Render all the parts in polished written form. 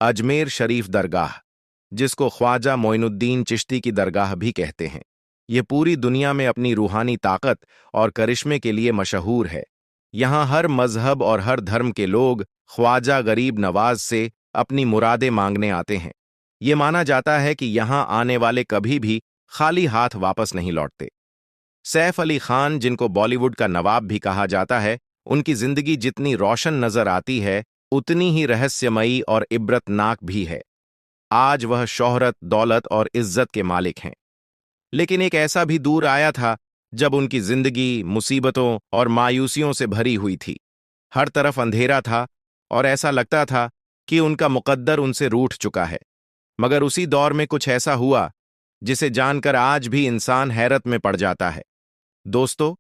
अजमेर शरीफ दरगाह, जिसको ख्वाजा मोइनुद्दीन चिश्ती की दरगाह भी कहते हैं, ये पूरी दुनिया में अपनी रूहानी ताकत और करिश्मे के लिए मशहूर है। यहाँ हर मजहब और हर धर्म के लोग ख्वाजा गरीब नवाज से अपनी मुरादें मांगने आते हैं। ये माना जाता है कि यहाँ आने वाले कभी भी खाली हाथ वापस नहीं लौटते। सैफ अली खान, जिनको बॉलीवुड का नवाब भी कहा जाता है, उनकी जिंदगी जितनी रोशन नजर आती है उतनी ही रहस्यमयी और इब्रतनाक भी है। आज वह शोहरत, दौलत और इज्जत के मालिक हैं, लेकिन एक ऐसा भी दूर आया था जब उनकी जिंदगी मुसीबतों और मायूसियों से भरी हुई थी। हर तरफ अंधेरा था और ऐसा लगता था कि उनका मुकद्दर उनसे रूठ चुका है। मगर उसी दौर में कुछ ऐसा हुआ जिसे जानकर आज भी इंसान हैरत में पड़ जाता है। दोस्तों,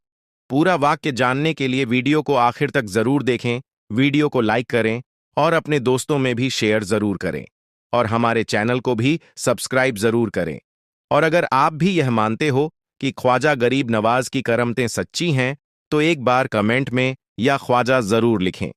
पूरा वाक्य जानने के लिए वीडियो को आखिर तक जरूर देखें, वीडियो को लाइक करें और अपने दोस्तों में भी शेयर जरूर करें और हमारे चैनल को भी सब्सक्राइब जरूर करें। और अगर आप भी यह मानते हो कि ख्वाजा गरीब नवाज की करमतें सच्ची हैं, तो एक बार कमेंट में या ख्वाजा जरूर लिखें।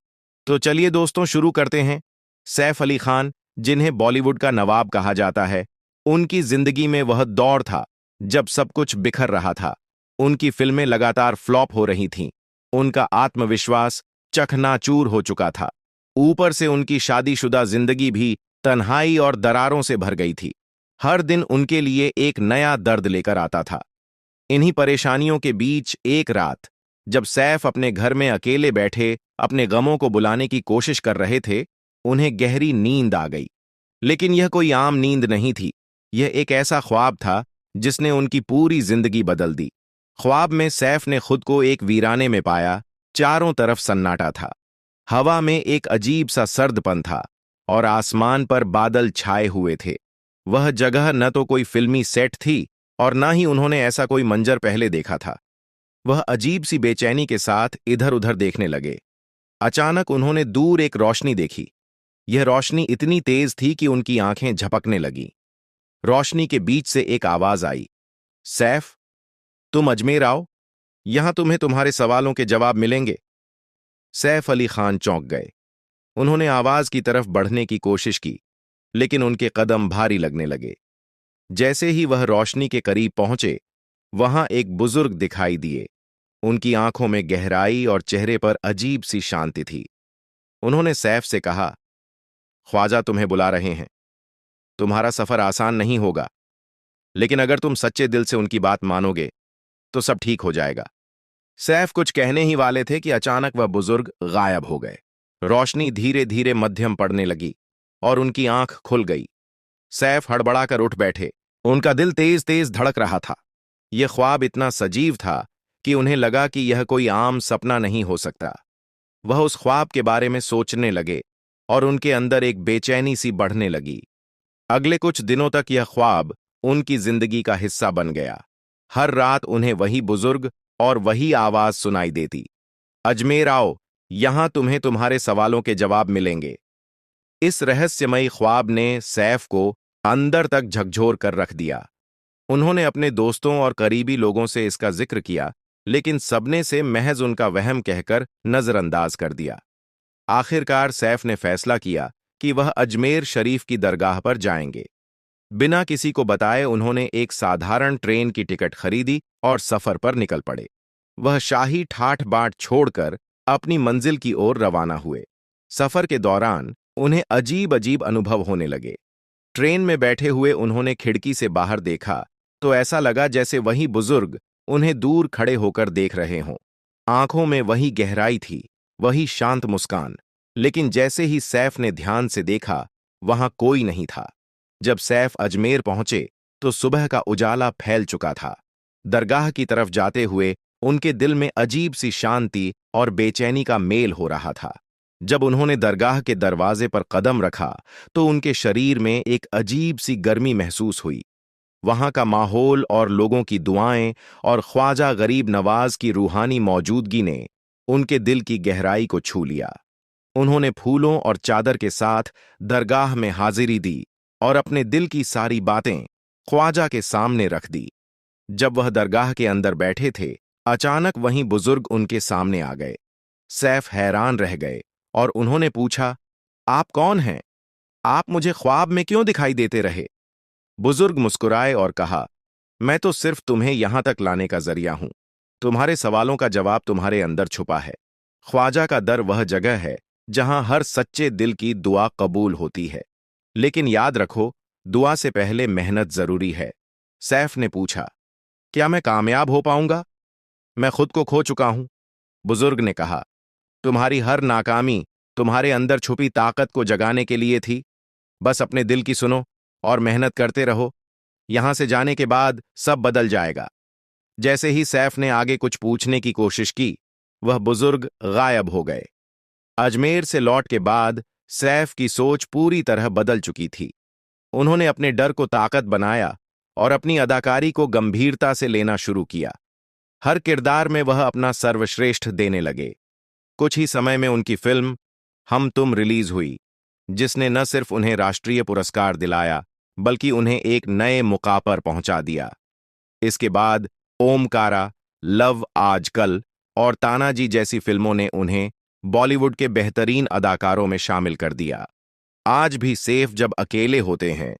तो चलिए दोस्तों, शुरू करते हैं। सैफ अली खान, जिन्हें बॉलीवुड का नवाब कहा जाता है, उनकी जिंदगी में वह दौर था जब सब कुछ बिखर रहा था। उनकी फिल्में लगातार फ्लॉप हो रही थीं, उनका आत्मविश्वास चकनाचूर हो चुका था। ऊपर से उनकी शादीशुदा जिंदगी भी तन्हाई और दरारों से भर गई थी। हर दिन उनके लिए एक नया दर्द लेकर आता था। इन्हीं परेशानियों के बीच एक रात, जब सैफ अपने घर में अकेले बैठे अपने गमों को बुलाने की कोशिश कर रहे थे, उन्हें गहरी नींद आ गई। लेकिन यह कोई आम नींद नहीं थी, यह एक ऐसा ख्वाब था जिसने उनकी पूरी जिंदगी बदल दी। ख्वाब में सैफ ने खुद को एक वीराने में पाया। चारों तरफ सन्नाटा था, हवा में एक अजीब सा सर्दपन था और आसमान पर बादल छाए हुए थे। वह जगह न तो कोई फिल्मी सेट थी और न ही उन्होंने ऐसा कोई मंजर पहले देखा था। वह अजीब सी बेचैनी के साथ इधर उधर देखने लगे। अचानक उन्होंने दूर एक रोशनी देखी। यह रोशनी इतनी तेज थी कि उनकी आंखें झपकने लगीं। रोशनी के बीच से एक आवाज आई, सैफ, तुम अजमेर आओ, यहां तुम्हें तुम्हारे सवालों के जवाब मिलेंगे। सैफ अली खान चौंक गए। उन्होंने आवाज की तरफ बढ़ने की कोशिश की, लेकिन उनके कदम भारी लगने लगे। जैसे ही वह रोशनी के करीब पहुंचे, वहां एक बुजुर्ग दिखाई दिए। उनकी आंखों में गहराई और चेहरे पर अजीब सी शांति थी। उन्होंने सैफ से कहा, ख्वाजा तुम्हें बुला रहे हैं। तुम्हारा सफर आसान नहीं होगा, लेकिन अगर तुम सच्चे दिल से उनकी बात मानोगे तो सब ठीक हो जाएगा। सैफ कुछ कहने ही वाले थे कि अचानक वह बुजुर्ग गायब हो गए। रोशनी धीरे धीरे मध्यम पड़ने लगी और उनकी आंख खुल गई। सैफ हड़बड़ाकर उठ बैठे। उनका दिल तेज तेज धड़क रहा था। यह ख्वाब इतना सजीव था कि उन्हें लगा कि यह कोई आम सपना नहीं हो सकता। वह उस ख्वाब के बारे में सोचने लगे और उनके अंदर एक बेचैनी सी बढ़ने लगी। अगले कुछ दिनों तक यह ख्वाब उनकी जिंदगी का हिस्सा बन गया। हर रात उन्हें वही बुजुर्ग और वही आवाज सुनाई देती, अजमेर आओ, यहां तुम्हें तुम्हारे सवालों के जवाब मिलेंगे। इस रहस्यमयी ख्वाब ने सैफ को अंदर तक झकझोर कर रख दिया। उन्होंने अपने दोस्तों और करीबी लोगों से इसका जिक्र किया, लेकिन सबने से महज उनका वहम कहकर नजरअंदाज कर दिया। आखिरकार सैफ ने फैसला किया कि वह अजमेर शरीफ की दरगाह पर जाएंगे। बिना किसी को बताए उन्होंने एक साधारण ट्रेन की टिकट खरीदी और सफर पर निकल पड़े। वह शाही ठाठ बाट छोड़कर अपनी मंजिल की ओर रवाना हुए। सफर के दौरान उन्हें अजीब अजीब अनुभव होने लगे। ट्रेन में बैठे हुए उन्होंने खिड़की से बाहर देखा तो ऐसा लगा जैसे वही बुजुर्ग उन्हें दूर खड़े होकर देख रहे हों। आंखों में वही गहराई थी, वही शांत मुस्कान। लेकिन जैसे ही सैफ ने ध्यान से देखा, वहां कोई नहीं था। जब सैफ अजमेर पहुंचे तो सुबह का उजाला फैल चुका था। दरगाह की तरफ जाते हुए उनके दिल में अजीब सी शांति और बेचैनी का मेल हो रहा था। जब उन्होंने दरगाह के दरवाजे पर कदम रखा तो उनके शरीर में एक अजीब सी गर्मी महसूस हुई। वहां का माहौल और लोगों की दुआएं और ख्वाजा गरीब नवाज की रूहानी मौजूदगी ने उनके दिल की गहराई को छू लिया। उन्होंने फूलों और चादर के साथ दरगाह में हाजिरी दी और अपने दिल की सारी बातें ख्वाजा के सामने रख दी। जब वह दरगाह के अंदर बैठे थे, अचानक वहीं बुजुर्ग उनके सामने आ गए। सैफ हैरान रह गए और उन्होंने पूछा, आप कौन हैं? आप मुझे ख्वाब में क्यों दिखाई देते रहे? बुजुर्ग मुस्कुराए और कहा, मैं तो सिर्फ तुम्हें यहां तक लाने का जरिया हूं। तुम्हारे सवालों का जवाब तुम्हारे अंदर छुपा है। ख्वाजा का दर वह जगह है जहां हर सच्चे दिल की दुआ कबूल होती है। लेकिन याद रखो, दुआ से पहले मेहनत जरूरी है। सैफ ने पूछा, क्या मैं कामयाब हो पाऊंगा? मैं खुद को खो चुका हूं। बुजुर्ग ने कहा, तुम्हारी हर नाकामी तुम्हारे अंदर छुपी ताकत को जगाने के लिए थी। बस अपने दिल की सुनो और मेहनत करते रहो। यहां से जाने के बाद सब बदल जाएगा। जैसे ही सैफ ने आगे कुछ पूछने की कोशिश की, वह बुजुर्ग गायब हो गए। अजमेर से लौट के बाद सैफ की सोच पूरी तरह बदल चुकी थी। उन्होंने अपने डर को ताकत बनाया और अपनी अदाकारी को गंभीरता से लेना शुरू किया। हर किरदार में वह अपना सर्वश्रेष्ठ देने लगे। कुछ ही समय में उनकी फिल्म हम तुम रिलीज हुई, जिसने न सिर्फ उन्हें राष्ट्रीय पुरस्कार दिलाया, बल्कि उन्हें एक नए मुकाम पर पहुंचा दिया। इसके बाद ओमकारा, लव आजकल और तानाजी जैसी फिल्मों ने उन्हें बॉलीवुड के बेहतरीन अदाकारों में शामिल कर दिया। आज भी सैफ जब अकेले होते हैं,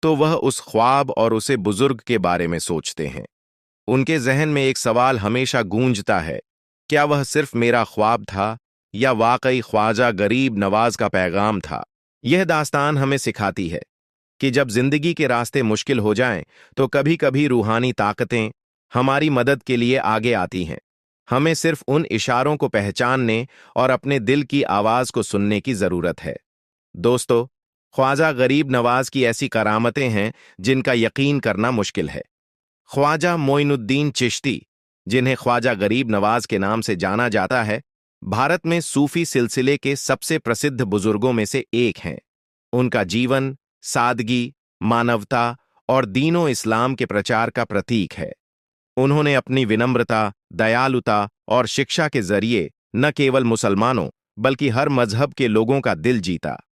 तो वह उस ख्वाब और उसे बुजुर्ग के बारे में सोचते हैं। उनके जहन में एक सवाल हमेशा गूंजता है, क्या वह सिर्फ मेरा ख्वाब था या वाकई ख्वाजा गरीब नवाज का पैगाम था? यह दास्तान हमें सिखाती है कि जब जिंदगी के रास्ते मुश्किल हो जाएं, तो कभी कभी रूहानी ताकतें हमारी मदद के लिए आगे आती हैं। हमें सिर्फ उन इशारों को पहचानने और अपने दिल की आवाज को सुनने की जरूरत है। दोस्तों, ख्वाजा गरीब नवाज की ऐसी करामतें हैं जिनका यकीन करना मुश्किल है। ख्वाजा मोइनुद्दीन चिश्ती, जिन्हें ख्वाजा गरीब नवाज के नाम से जाना जाता है, भारत में सूफी सिलसिले के सबसे प्रसिद्ध बुजुर्गों में से एक हैं। उनका जीवन सादगी, मानवता और दीनो इस्लाम के प्रचार का प्रतीक है। उन्होंने अपनी विनम्रता, दयालुता और शिक्षा के जरिए न केवल मुसलमानों बल्कि हर मजहब के लोगों का दिल जीता।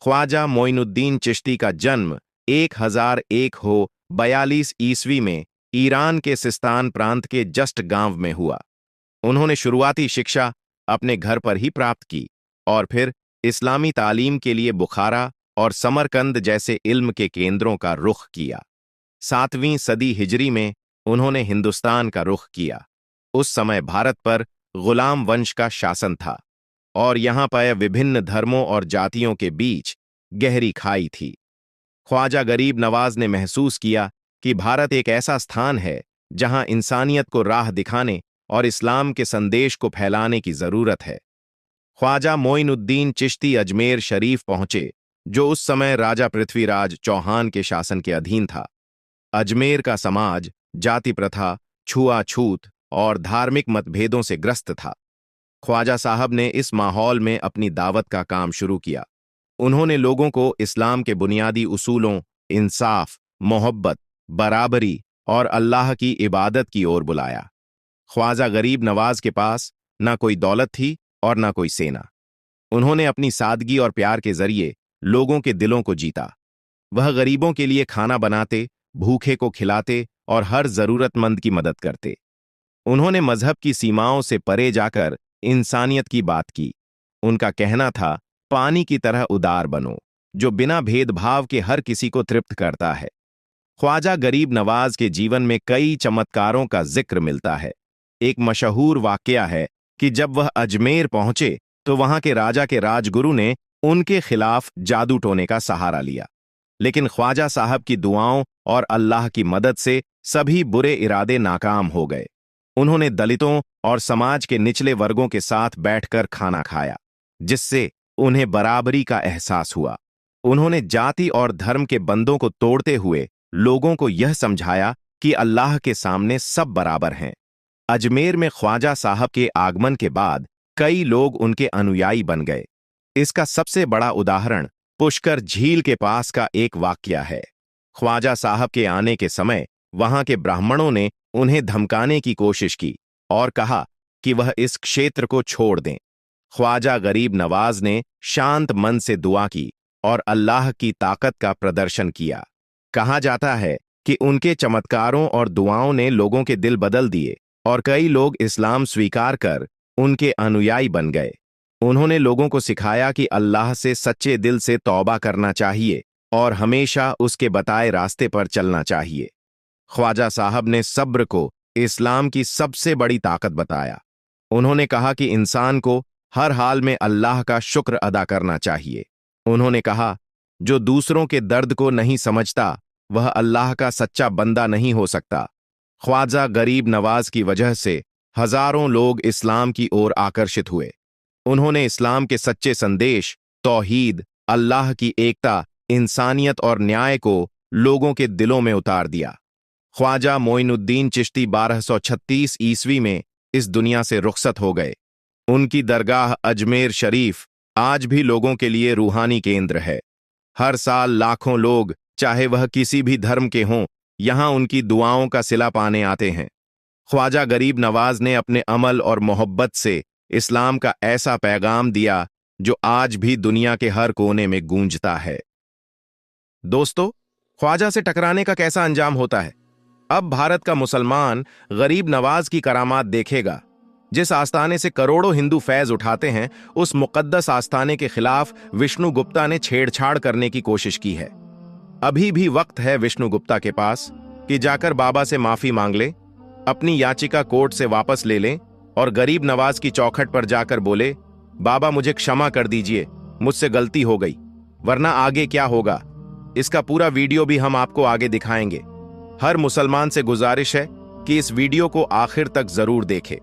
ख्वाजा मोइनुद्दीन चिश्ती का जन्म 1001 ईस्वी में ईरान के सिस्तान प्रांत के जस्ट गांव में हुआ। उन्होंने शुरुआती शिक्षा अपने घर पर ही प्राप्त की और फिर इस्लामी तालीम के लिए बुखारा और समरकंद जैसे इल्म के केंद्रों का रुख किया। 7वीं सदी हिजरी में उन्होंने हिंदुस्तान का रुख किया। उस समय भारत पर गुलाम वंश का शासन था और यहां पर विभिन्न धर्मों और जातियों के बीच गहरी खाई थी। ख्वाजा गरीब नवाज ने महसूस किया कि भारत एक ऐसा स्थान है जहां इंसानियत को राह दिखाने और इस्लाम के संदेश को फैलाने की जरूरत है। ख्वाजा मोइनुद्दीन चिश्ती अजमेर शरीफ पहुंचे, जो उस समय राजा पृथ्वीराज चौहान के शासन के अधीन था। अजमेर का समाज जाति प्रथा, छुआछूत और धार्मिक मतभेदों से ग्रस्त था। ख्वाजा साहब ने इस माहौल में अपनी दावत का काम शुरू किया। उन्होंने लोगों को इस्लाम के बुनियादी उसूलों, इंसाफ, मोहब्बत, बराबरी और अल्लाह की इबादत की ओर बुलाया। ख्वाजा गरीब नवाज के पास ना कोई दौलत थी और ना कोई सेना। उन्होंने अपनी सादगी और प्यार के जरिए लोगों के दिलों को जीता। वह गरीबों के लिए खाना बनाते, भूखे को खिलाते और हर जरूरतमंद की मदद करते। उन्होंने मजहब की सीमाओं से परे जाकर इंसानियत की बात की। उनका कहना था, पानी की तरह उदार बनो, जो बिना भेदभाव के हर किसी को तृप्त करता है। ख्वाजा गरीब नवाज के जीवन में कई चमत्कारों का जिक्र मिलता है। एक मशहूर वाकया है कि जब वह अजमेर पहुंचे तो वहां के राजा के राजगुरु ने उनके खिलाफ जादू टोने का सहारा लिया। लेकिन ख्वाजा साहब की दुआओं और अल्लाह की मदद से सभी बुरे इरादे नाकाम हो गए। उन्होंने दलितों और समाज के निचले वर्गों के साथ बैठकर खाना खाया, जिससे उन्हें बराबरी का एहसास हुआ। उन्होंने जाति और धर्म के बंधों को तोड़ते हुए लोगों को यह समझाया कि अल्लाह के सामने सब बराबर हैं। अजमेर में ख्वाजा साहब के आगमन के बाद कई लोग उनके अनुयायी बन गए। इसका सबसे बड़ा उदाहरण पुष्कर झील के पास का एक वाकया है। ख्वाजा साहब के आने के समय वहां के ब्राह्मणों ने उन्हें धमकाने की कोशिश की और कहा कि वह इस क्षेत्र को छोड़ दें। ख्वाजा गरीब नवाज ने शांत मन से दुआ की और अल्लाह की ताकत का प्रदर्शन किया। कहा जाता है कि उनके चमत्कारों और दुआओं ने लोगों के दिल बदल दिए और कई लोग इस्लाम स्वीकार कर उनके अनुयायी बन गए। उन्होंने लोगों को सिखाया कि अल्लाह से सच्चे दिल से तौबा करना चाहिए और हमेशा उसके बताए रास्ते पर चलना चाहिए। ख्वाजा साहब ने सब्र को इस्लाम की सबसे बड़ी ताकत बताया। उन्होंने कहा कि इंसान को हर हाल में अल्लाह का शुक्र अदा करना चाहिए। उन्होंने कहा, जो दूसरों के दर्द को नहीं समझता वह अल्लाह का सच्चा बंदा नहीं हो सकता। ख्वाजा गरीब नवाज की वजह से हजारों लोग इस्लाम की ओर आकर्षित हुए। उन्होंने इस्लाम के सच्चे संदेश, तौहीद, अल्लाह की एकता, इंसानियत और न्याय को लोगों के दिलों में उतार दिया। ख्वाजा मोइनुद्दीन चिश्ती 1236 ईस्वी में इस दुनिया से रुखसत हो गए। उनकी दरगाह अजमेर शरीफ आज भी लोगों के लिए रूहानी केंद्र है। हर साल लाखों लोग, चाहे वह किसी भी धर्म के हों, यहां उनकी दुआओं का सिला पाने आते हैं। ख्वाजा गरीब नवाज ने अपने अमल और मोहब्बत से इस्लाम का ऐसा पैगाम दिया जो आज भी दुनिया के हर कोने में गूंजता है। दोस्तों, ख्वाजा से टकराने का कैसा अंजाम होता है? अब भारत का मुसलमान गरीब नवाज की करामात देखेगा। जिस आस्थाने से करोड़ों हिंदू फैज उठाते हैं, उस मुकद्दस आस्थाने के खिलाफ विष्णु गुप्ता ने छेड़छाड़ करने की कोशिश की है। अभी भी वक्त है विष्णु गुप्ता के पास कि जाकर बाबा से माफी मांग ले, अपनी याचिका कोर्ट से वापस ले लें और गरीब नवाज की चौखट पर जाकर बोले, बाबा मुझे क्षमा कर दीजिए, मुझसे गलती हो गई। वरना आगे क्या होगा, इसका पूरा वीडियो भी हम आपको आगे दिखाएंगे। हर मुसलमान से गुजारिश है कि इस वीडियो को आखिर तक जरूर देखें।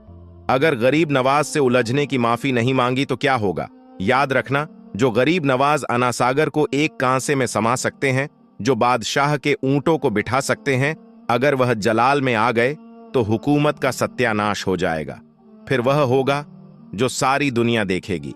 अगर गरीब नवाज से उलझने की माफी नहीं मांगी तो क्या होगा? याद रखना, जो गरीब नवाज अनासागर को एक कांसे में समा सकते हैं, जो बादशाह के ऊंटों को बिठा सकते हैं, अगर वह जलाल में आ गए तो हुकूमत का सत्यानाश हो जाएगा। फिर वह होगा जो सारी दुनिया देखेगी।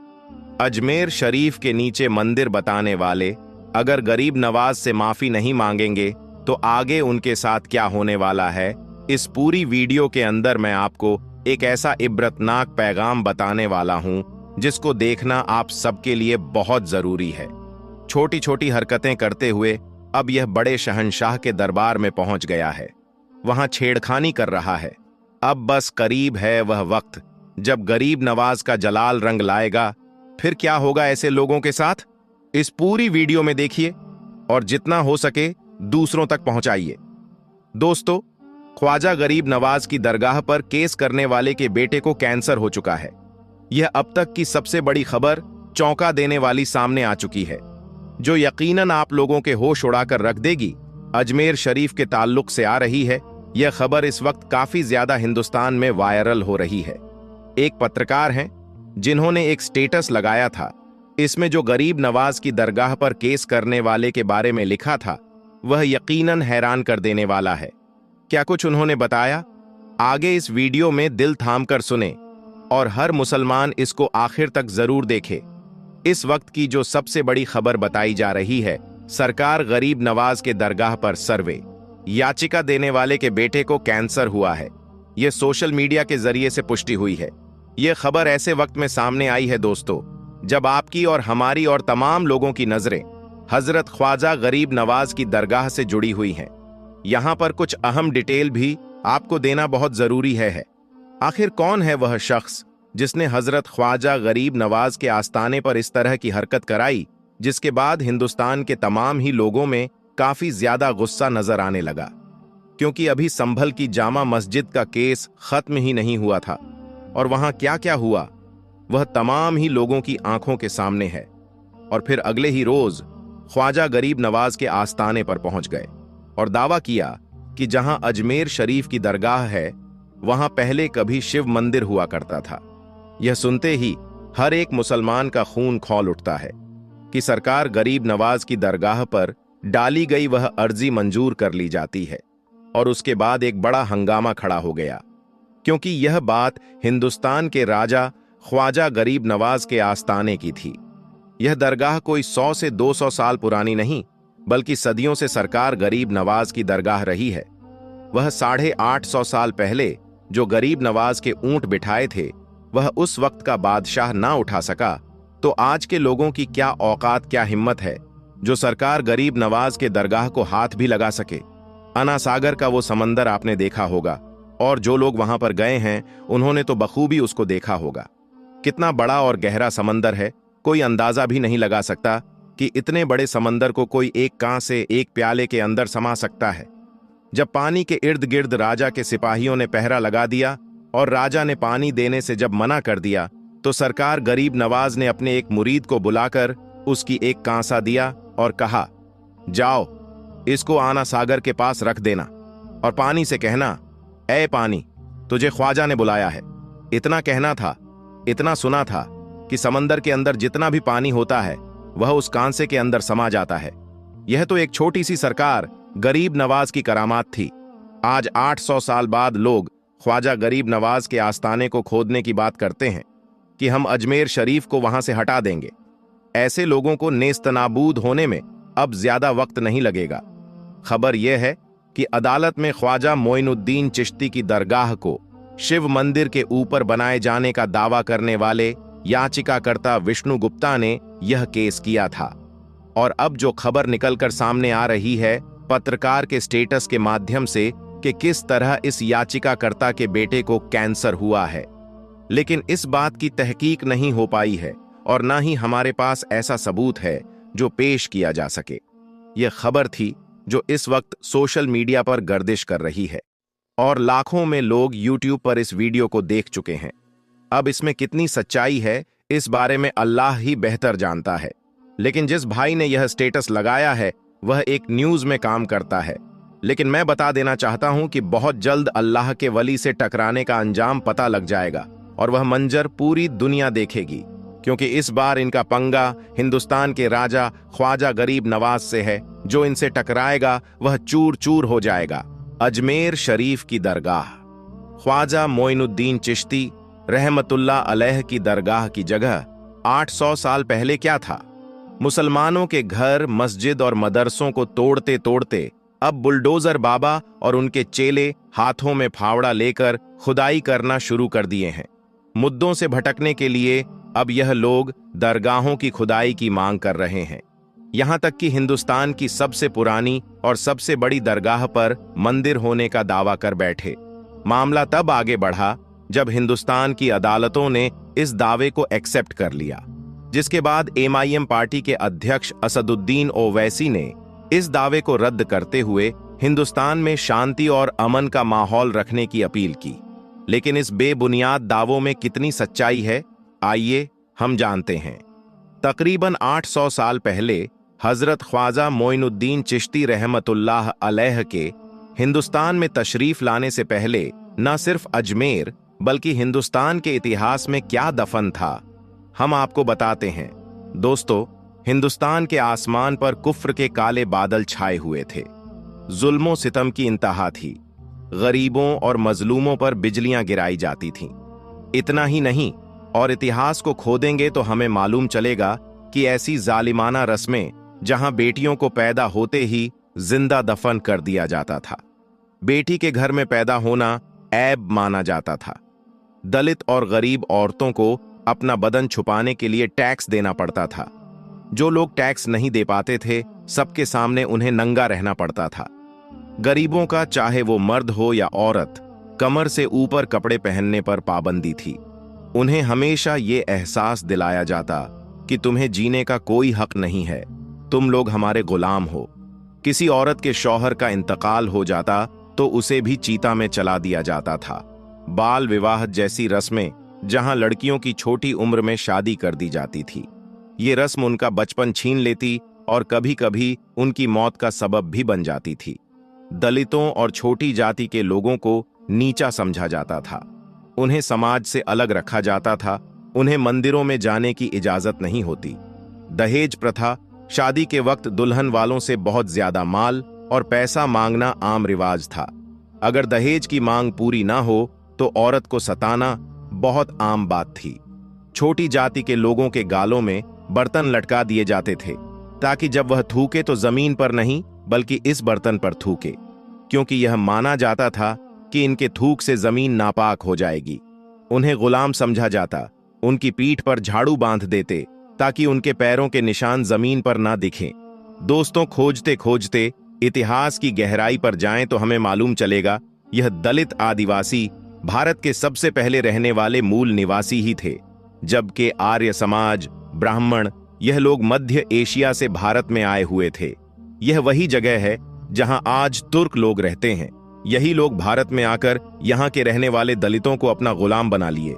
अजमेर शरीफ के नीचे मंदिर बताने वाले अगर गरीब नवाज से माफी नहीं मांगेंगे तो आगे उनके साथ क्या होने वाला है, इस पूरी वीडियो के अंदर मैं आपको एक ऐसा इब्रतनाक पैगाम बताने वाला हूं जिसको देखना आप सबके लिए बहुत जरूरी है। छोटी छोटी हरकतें करते हुए अब यह बड़े शहंशाह के दरबार में पहुंच गया है, वहां छेड़खानी कर रहा है। अब बस करीब है वह वक्त जब गरीब नवाज का जलाल रंग लाएगा। फिर क्या होगा ऐसे लोगों के साथ, इस पूरी वीडियो में देखिए और जितना हो सके दूसरों तक पहुंचाइए। दोस्तों, ख्वाजा गरीब नवाज की दरगाह पर केस करने वाले के बेटे को कैंसर हो चुका है। यह अब तक की सबसे बड़ी खबर चौंका देने वाली सामने आ चुकी है, जो यकीनन आप लोगों के होश उड़ाकर रख देगी। अजमेर शरीफ के ताल्लुक से आ रही है। यह खबर इस वक्त काफी ज्यादा हिंदुस्तान में वायरल हो रही है। एक पत्रकार हैं जिन्होंने एक स्टेटस लगाया था। इसमें जो गरीब नवाज की दरगाह पर केस करने वाले के बारे में लिखा था वह यकीनन हैरान कर देने वाला है। क्या कुछ उन्होंने बताया, आगे इस वीडियो में दिल थाम कर सुने और हर मुसलमान इसको आखिर तक जरूर देखे। इस वक्त की जो सबसे बड़ी खबर बताई जा रही है, सरकार गरीब नवाज के दरगाह पर सर्वे, याचिका देने वाले के बेटे को कैंसर हुआ है। यह सोशल मीडिया के जरिए से पुष्टि हुई है। यह खबर ऐसे वक्त में सामने आई है दोस्तों, जब आपकी और हमारी और तमाम लोगों की नजरें हजरत ख्वाजा गरीब नवाज की दरगाह से जुड़ी हुई हैं। यहां पर कुछ अहम डिटेल भी आपको देना बहुत जरूरी है। आखिर कौन है वह शख्स जिसने हजरत ख्वाजा गरीब नवाज के आस्थाने पर इस तरह की हरकत कराई, जिसके बाद हिंदुस्तान के तमाम ही लोगों में काफी ज्यादा गुस्सा नजर आने लगा, क्योंकि अभी संभल की जामा मस्जिद का केस खत्म ही नहीं हुआ था और वहां क्या क्या हुआ वह तमाम ही लोगों की आंखों के सामने है। और फिर अगले ही रोज ख्वाजा गरीब नवाज के आस्थाने पर पहुंच गए और दावा किया कि जहां अजमेर शरीफ की दरगाह है वहां पहले कभी शिव मंदिर हुआ करता था। यह सुनते ही हर एक मुसलमान का खून खौल उठता है कि सरकार गरीब नवाज की दरगाह पर डाली गई वह अर्जी मंजूर कर ली जाती है। और उसके बाद एक बड़ा हंगामा खड़ा हो गया, क्योंकि यह बात हिंदुस्तान के राजा ख्वाजा गरीब नवाज के आस्थाने की थी। यह दरगाह कोई 100 से 200 साल पुरानी नहीं, बल्कि सदियों से सरकार गरीब नवाज की दरगाह रही है। वह 850 साल पहले जो गरीब नवाज के ऊंट बिठाए थे वह उस वक्त का बादशाह ना उठा सका, तो आज के लोगों की क्या औकात, क्या हिम्मत है जो सरकार गरीब नवाज के दरगाह को हाथ भी लगा सके। अनासागर का वो समंदर आपने देखा होगा और जो लोग वहां पर गए हैं उन्होंने तो बखूबी उसको देखा होगा। कितना बड़ा और गहरा समंदर है, कोई अंदाजा भी नहीं लगा सकता कि इतने बड़े समंदर को कोई एक कांच से एक प्याले के अंदर समा सकता है। जब पानी के इर्द गिर्द राजा के सिपाहियों ने पहरा लगा दिया और राजा ने पानी देने से जब मना कर दिया, तो सरकार गरीब नवाज ने अपने एक मुरीद को बुलाकर उसकी एक कांसा दिया और कहा, जाओ इसको आना सागर के पास रख देना और पानी से कहना, ऐ पानी, तुझे ख्वाजा ने बुलाया है। इतना कहना था, इतना सुना था कि समंदर के अंदर जितना भी पानी होता है वह उस कांसे के अंदर समा जाता है। यह तो एक छोटी सी सरकार गरीब नवाज की करामात थी। आज 800 साल बाद लोग ख्वाजा गरीब नवाज के आस्ताने को खोदने की बात करते हैं कि हम अजमेर शरीफ को वहां से हटा देंगे। ऐसे लोगों को नेस्तनाबूद होने में अब ज्यादा वक्त नहीं लगेगा। खबर यह है कि अदालत में ख्वाजा मोइनुद्दीन चिश्ती की दरगाह को शिव मंदिर के ऊपर बनाए जाने का दावा करने वाले याचिकाकर्ता विष्णु गुप्ता ने यह केस किया था। और अब जो खबर निकलकर सामने आ रही है पत्रकार के स्टेटस के माध्यम से कि किस तरह इस याचिकाकर्ता के बेटे को कैंसर हुआ है, लेकिन इस बात की तहकीक नहीं हो पाई है और ना ही हमारे पास ऐसा सबूत है जो पेश किया जा सके। यह खबर थी जो इस वक्त सोशल मीडिया पर गर्दिश कर रही है और लाखों में लोग यूट्यूब पर इस वीडियो को देख चुके हैं। अब इसमें कितनी सच्चाई है इस बारे में अल्लाह ही बेहतर जानता है, लेकिन जिस भाई ने यह स्टेटस लगाया है वह एक न्यूज में काम करता है। लेकिन मैं बता देना चाहता हूं कि बहुत जल्द अल्लाह के वली से टकराने का अंजाम पता लग जाएगा और वह मंजर पूरी दुनिया देखेगी, क्योंकि इस बार इनका पंगा हिंदुस्तान के राजा ख्वाजा गरीब नवाज से है। जो इनसे टकराएगा वह चूर चूर हो जाएगा। अजमेर शरीफ की दरगाह, ख्वाजा मोइनुद्दीन चिश्ती रहमतुल्लाह अलैह की दरगाह की जगह 800 साल पहले क्या था? मुसलमानों के घर, मस्जिद और मदरसों को तोड़ते तोड़ते अब बुलडोजर बाबा और उनके चेले हाथों में फावड़ा लेकर खुदाई करना शुरू कर दिए हैं। मुद्दों से भटकने के लिए अब यह लोग दरगाहों की खुदाई की मांग कर रहे हैं। यहां तक कि हिंदुस्तान की सबसे पुरानी और सबसे बड़ी दरगाह पर मंदिर होने का दावा कर बैठे। मामला तब आगे बढ़ा जब हिंदुस्तान की अदालतों ने इस दावे को एक्सेप्ट कर लिया, जिसके बाद MIM पार्टी के अध्यक्ष असदुद्दीन ओवैसी ने इस दावे को रद्द करते हुए हिंदुस्तान में शांति और अमन का माहौल रखने की अपील की। लेकिन इस बेबुनियाद दावों में कितनी सच्चाई है, आइए हम जानते हैं। तकरीबन 800 साल पहले हजरत ख्वाजा मोइनुद्दीन चिश्ती रहमतुल्लाह अलैह के हिंदुस्तान में तशरीफ लाने से पहले न सिर्फ अजमेर बल्कि हिंदुस्तान के इतिहास में क्या दफन था, हम आपको बताते हैं। दोस्तों, हिंदुस्तान के आसमान पर कुफ्र के काले बादल छाए हुए थे। जुल्मों सितम की इंतहा थी। गरीबों और मजलूमों पर बिजलियां गिराई जाती थीं। इतना ही नहीं, और इतिहास को खोदेंगे तो हमें मालूम चलेगा कि ऐसी जालिमाना रस्में जहां बेटियों को पैदा होते ही जिंदा दफन कर दिया जाता था। बेटी के घर में पैदा होना ऐब माना जाता था। दलित और गरीब औरतों को अपना बदन छुपाने के लिए टैक्स देना पड़ता था। जो लोग टैक्स नहीं दे पाते थे, सबके सामने उन्हें नंगा रहना पड़ता था। गरीबों का, चाहे वो मर्द हो या औरत, कमर से ऊपर कपड़े पहनने पर पाबंदी थी। उन्हें हमेशा ये एहसास दिलाया जाता कि तुम्हें जीने का कोई हक नहीं है, तुम लोग हमारे गुलाम हो। किसी औरत के शौहर का इंतकाल हो जाता तो उसे भी चीता में चला दिया जाता था। बाल विवाह जैसी रस्में, जहां लड़कियों की छोटी उम्र में शादी कर दी जाती थी, ये रस्म उनका बचपन छीन लेती और कभी कभी उनकी मौत का सबब भी बन जाती थी। दलितों और छोटी जाति के लोगों को नीचा समझा जाता था। उन्हें समाज से अलग रखा जाता था। उन्हें मंदिरों में जाने की इजाजत नहीं होती। दहेज प्रथा, शादी के वक्त दुल्हन वालों से बहुत ज्यादा माल और पैसा मांगना आम रिवाज था। अगर दहेज की मांग पूरी ना हो तो औरत को सताना बहुत आम बात थी। छोटी जाति के लोगों के गालों में बर्तन लटका दिए जाते थे ताकि जब वह थूके तो जमीन पर नहीं बल्कि इस बर्तन पर थूके, क्योंकि यह माना जाता था कि इनके थूक से जमीन नापाक हो जाएगी। उन्हें गुलाम समझा जाता। उनकी पीठ पर झाड़ू बांध देते ताकि उनके पैरों के निशान जमीन पर ना दिखें। दोस्तों, खोजते खोजते इतिहास की गहराई पर जाएं तो हमें मालूम चलेगा यह दलित आदिवासी भारत के सबसे पहले रहने वाले मूल निवासी ही थे। जबकि आर्य समाज, ब्राह्मण, यह लोग मध्य एशिया से भारत में आए हुए थे। यह वही जगह है जहां आज तुर्क लोग रहते हैं। यही लोग भारत में आकर यहां के रहने वाले दलितों को अपना गुलाम बना लिए।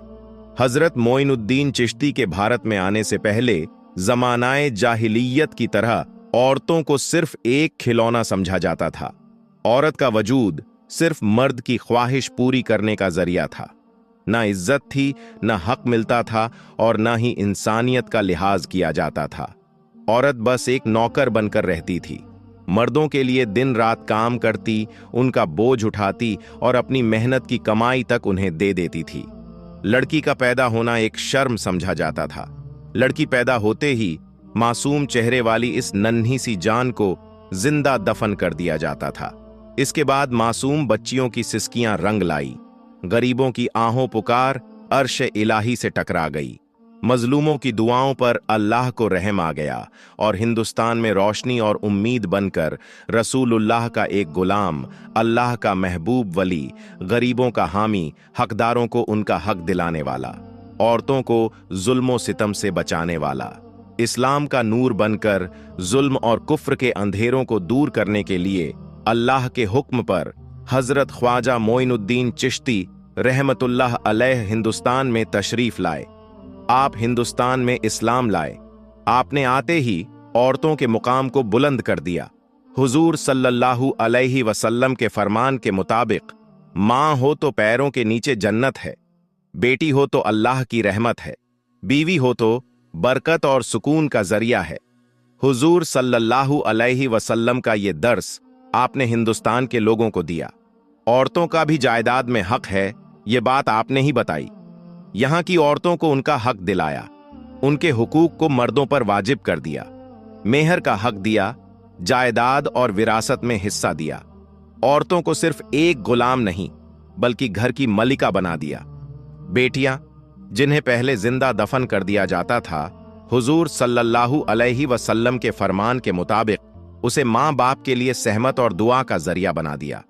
हजरत मोइनुद्दीन चिश्ती के भारत में आने से पहले जमानाए जाहिलियत की तरह औरतों को सिर्फ एक खिलौना समझा जाता था। औरत का वजूद सिर्फ मर्द की ख्वाहिश पूरी करने का जरिया था। ना इज्जत थी, ना हक मिलता था और ना ही इंसानियत का लिहाज किया जाता था। औरत बस एक नौकर बनकर रहती थी। मर्दों के लिए दिन रात काम करती, उनका बोझ उठाती और अपनी मेहनत की कमाई तक उन्हें दे देती थी। लड़की का पैदा होना एक शर्म समझा जाता था। लड़की पैदा होते ही मासूम चेहरे वाली इस नन्ही सी जान को जिंदा दफन कर दिया जाता था। इसके बाद मासूम बच्चियों की सिसकियां रंग लाई। गरीबों की आहों पुकार अर्श इलाही से टकरा गई। मजलूमों की दुआओं पर अल्लाह को रहम आ गया और हिंदुस्तान में रोशनी और उम्मीद बनकर रसूलुल्लाह का एक गुलाम, अल्लाह का महबूब वली, गरीबों का हामी, हकदारों को उनका हक दिलाने वाला, औरतों को जुल्मों सितम से बचाने वाला, इस्लाम का नूर बनकर जुल्म और कुफ्र के अंधेरों को दूर करने के लिए अल्लाह के हुक्म पर हजरत ख्वाजा मोइनुद्दीन चिश्ती रहमतुल्लाह अलैह हिंदुस्तान में तशरीफ लाए। आप हिंदुस्तान में इस्लाम लाए। आपने आते ही औरतों के मुकाम को बुलंद कर दिया। हुजूर सल्लल्लाहु अलैहि वसल्लम के फरमान के मुताबिक माँ हो तो पैरों के नीचे जन्नत है, बेटी हो तो अल्लाह की रहमत है, बीवी हो तो बरकत और सुकून का जरिया है। हुजूर सल्लल्लाहु अलैहि वसल्लम का ये दर्स आपने हिंदुस्तान के लोगों को दिया। औरतों का भी जायदाद में हक है, ये बात आपने ही बताई। यहां की औरतों को उनका हक दिलाया, उनके हुकूक को मर्दों पर वाजिब कर दिया, मेहर का हक दिया, जायदाद और विरासत में हिस्सा दिया। औरतों को सिर्फ एक गुलाम नहीं बल्कि घर की मलिका बना दिया। बेटियां जिन्हें पहले जिंदा दफन कर दिया जाता था, हुजूर सल्लल्लाहु अलैहि वसल्लम के फरमान के मुताबिक उसे मां बाप के लिए सहमत और दुआ का जरिया बना दिया।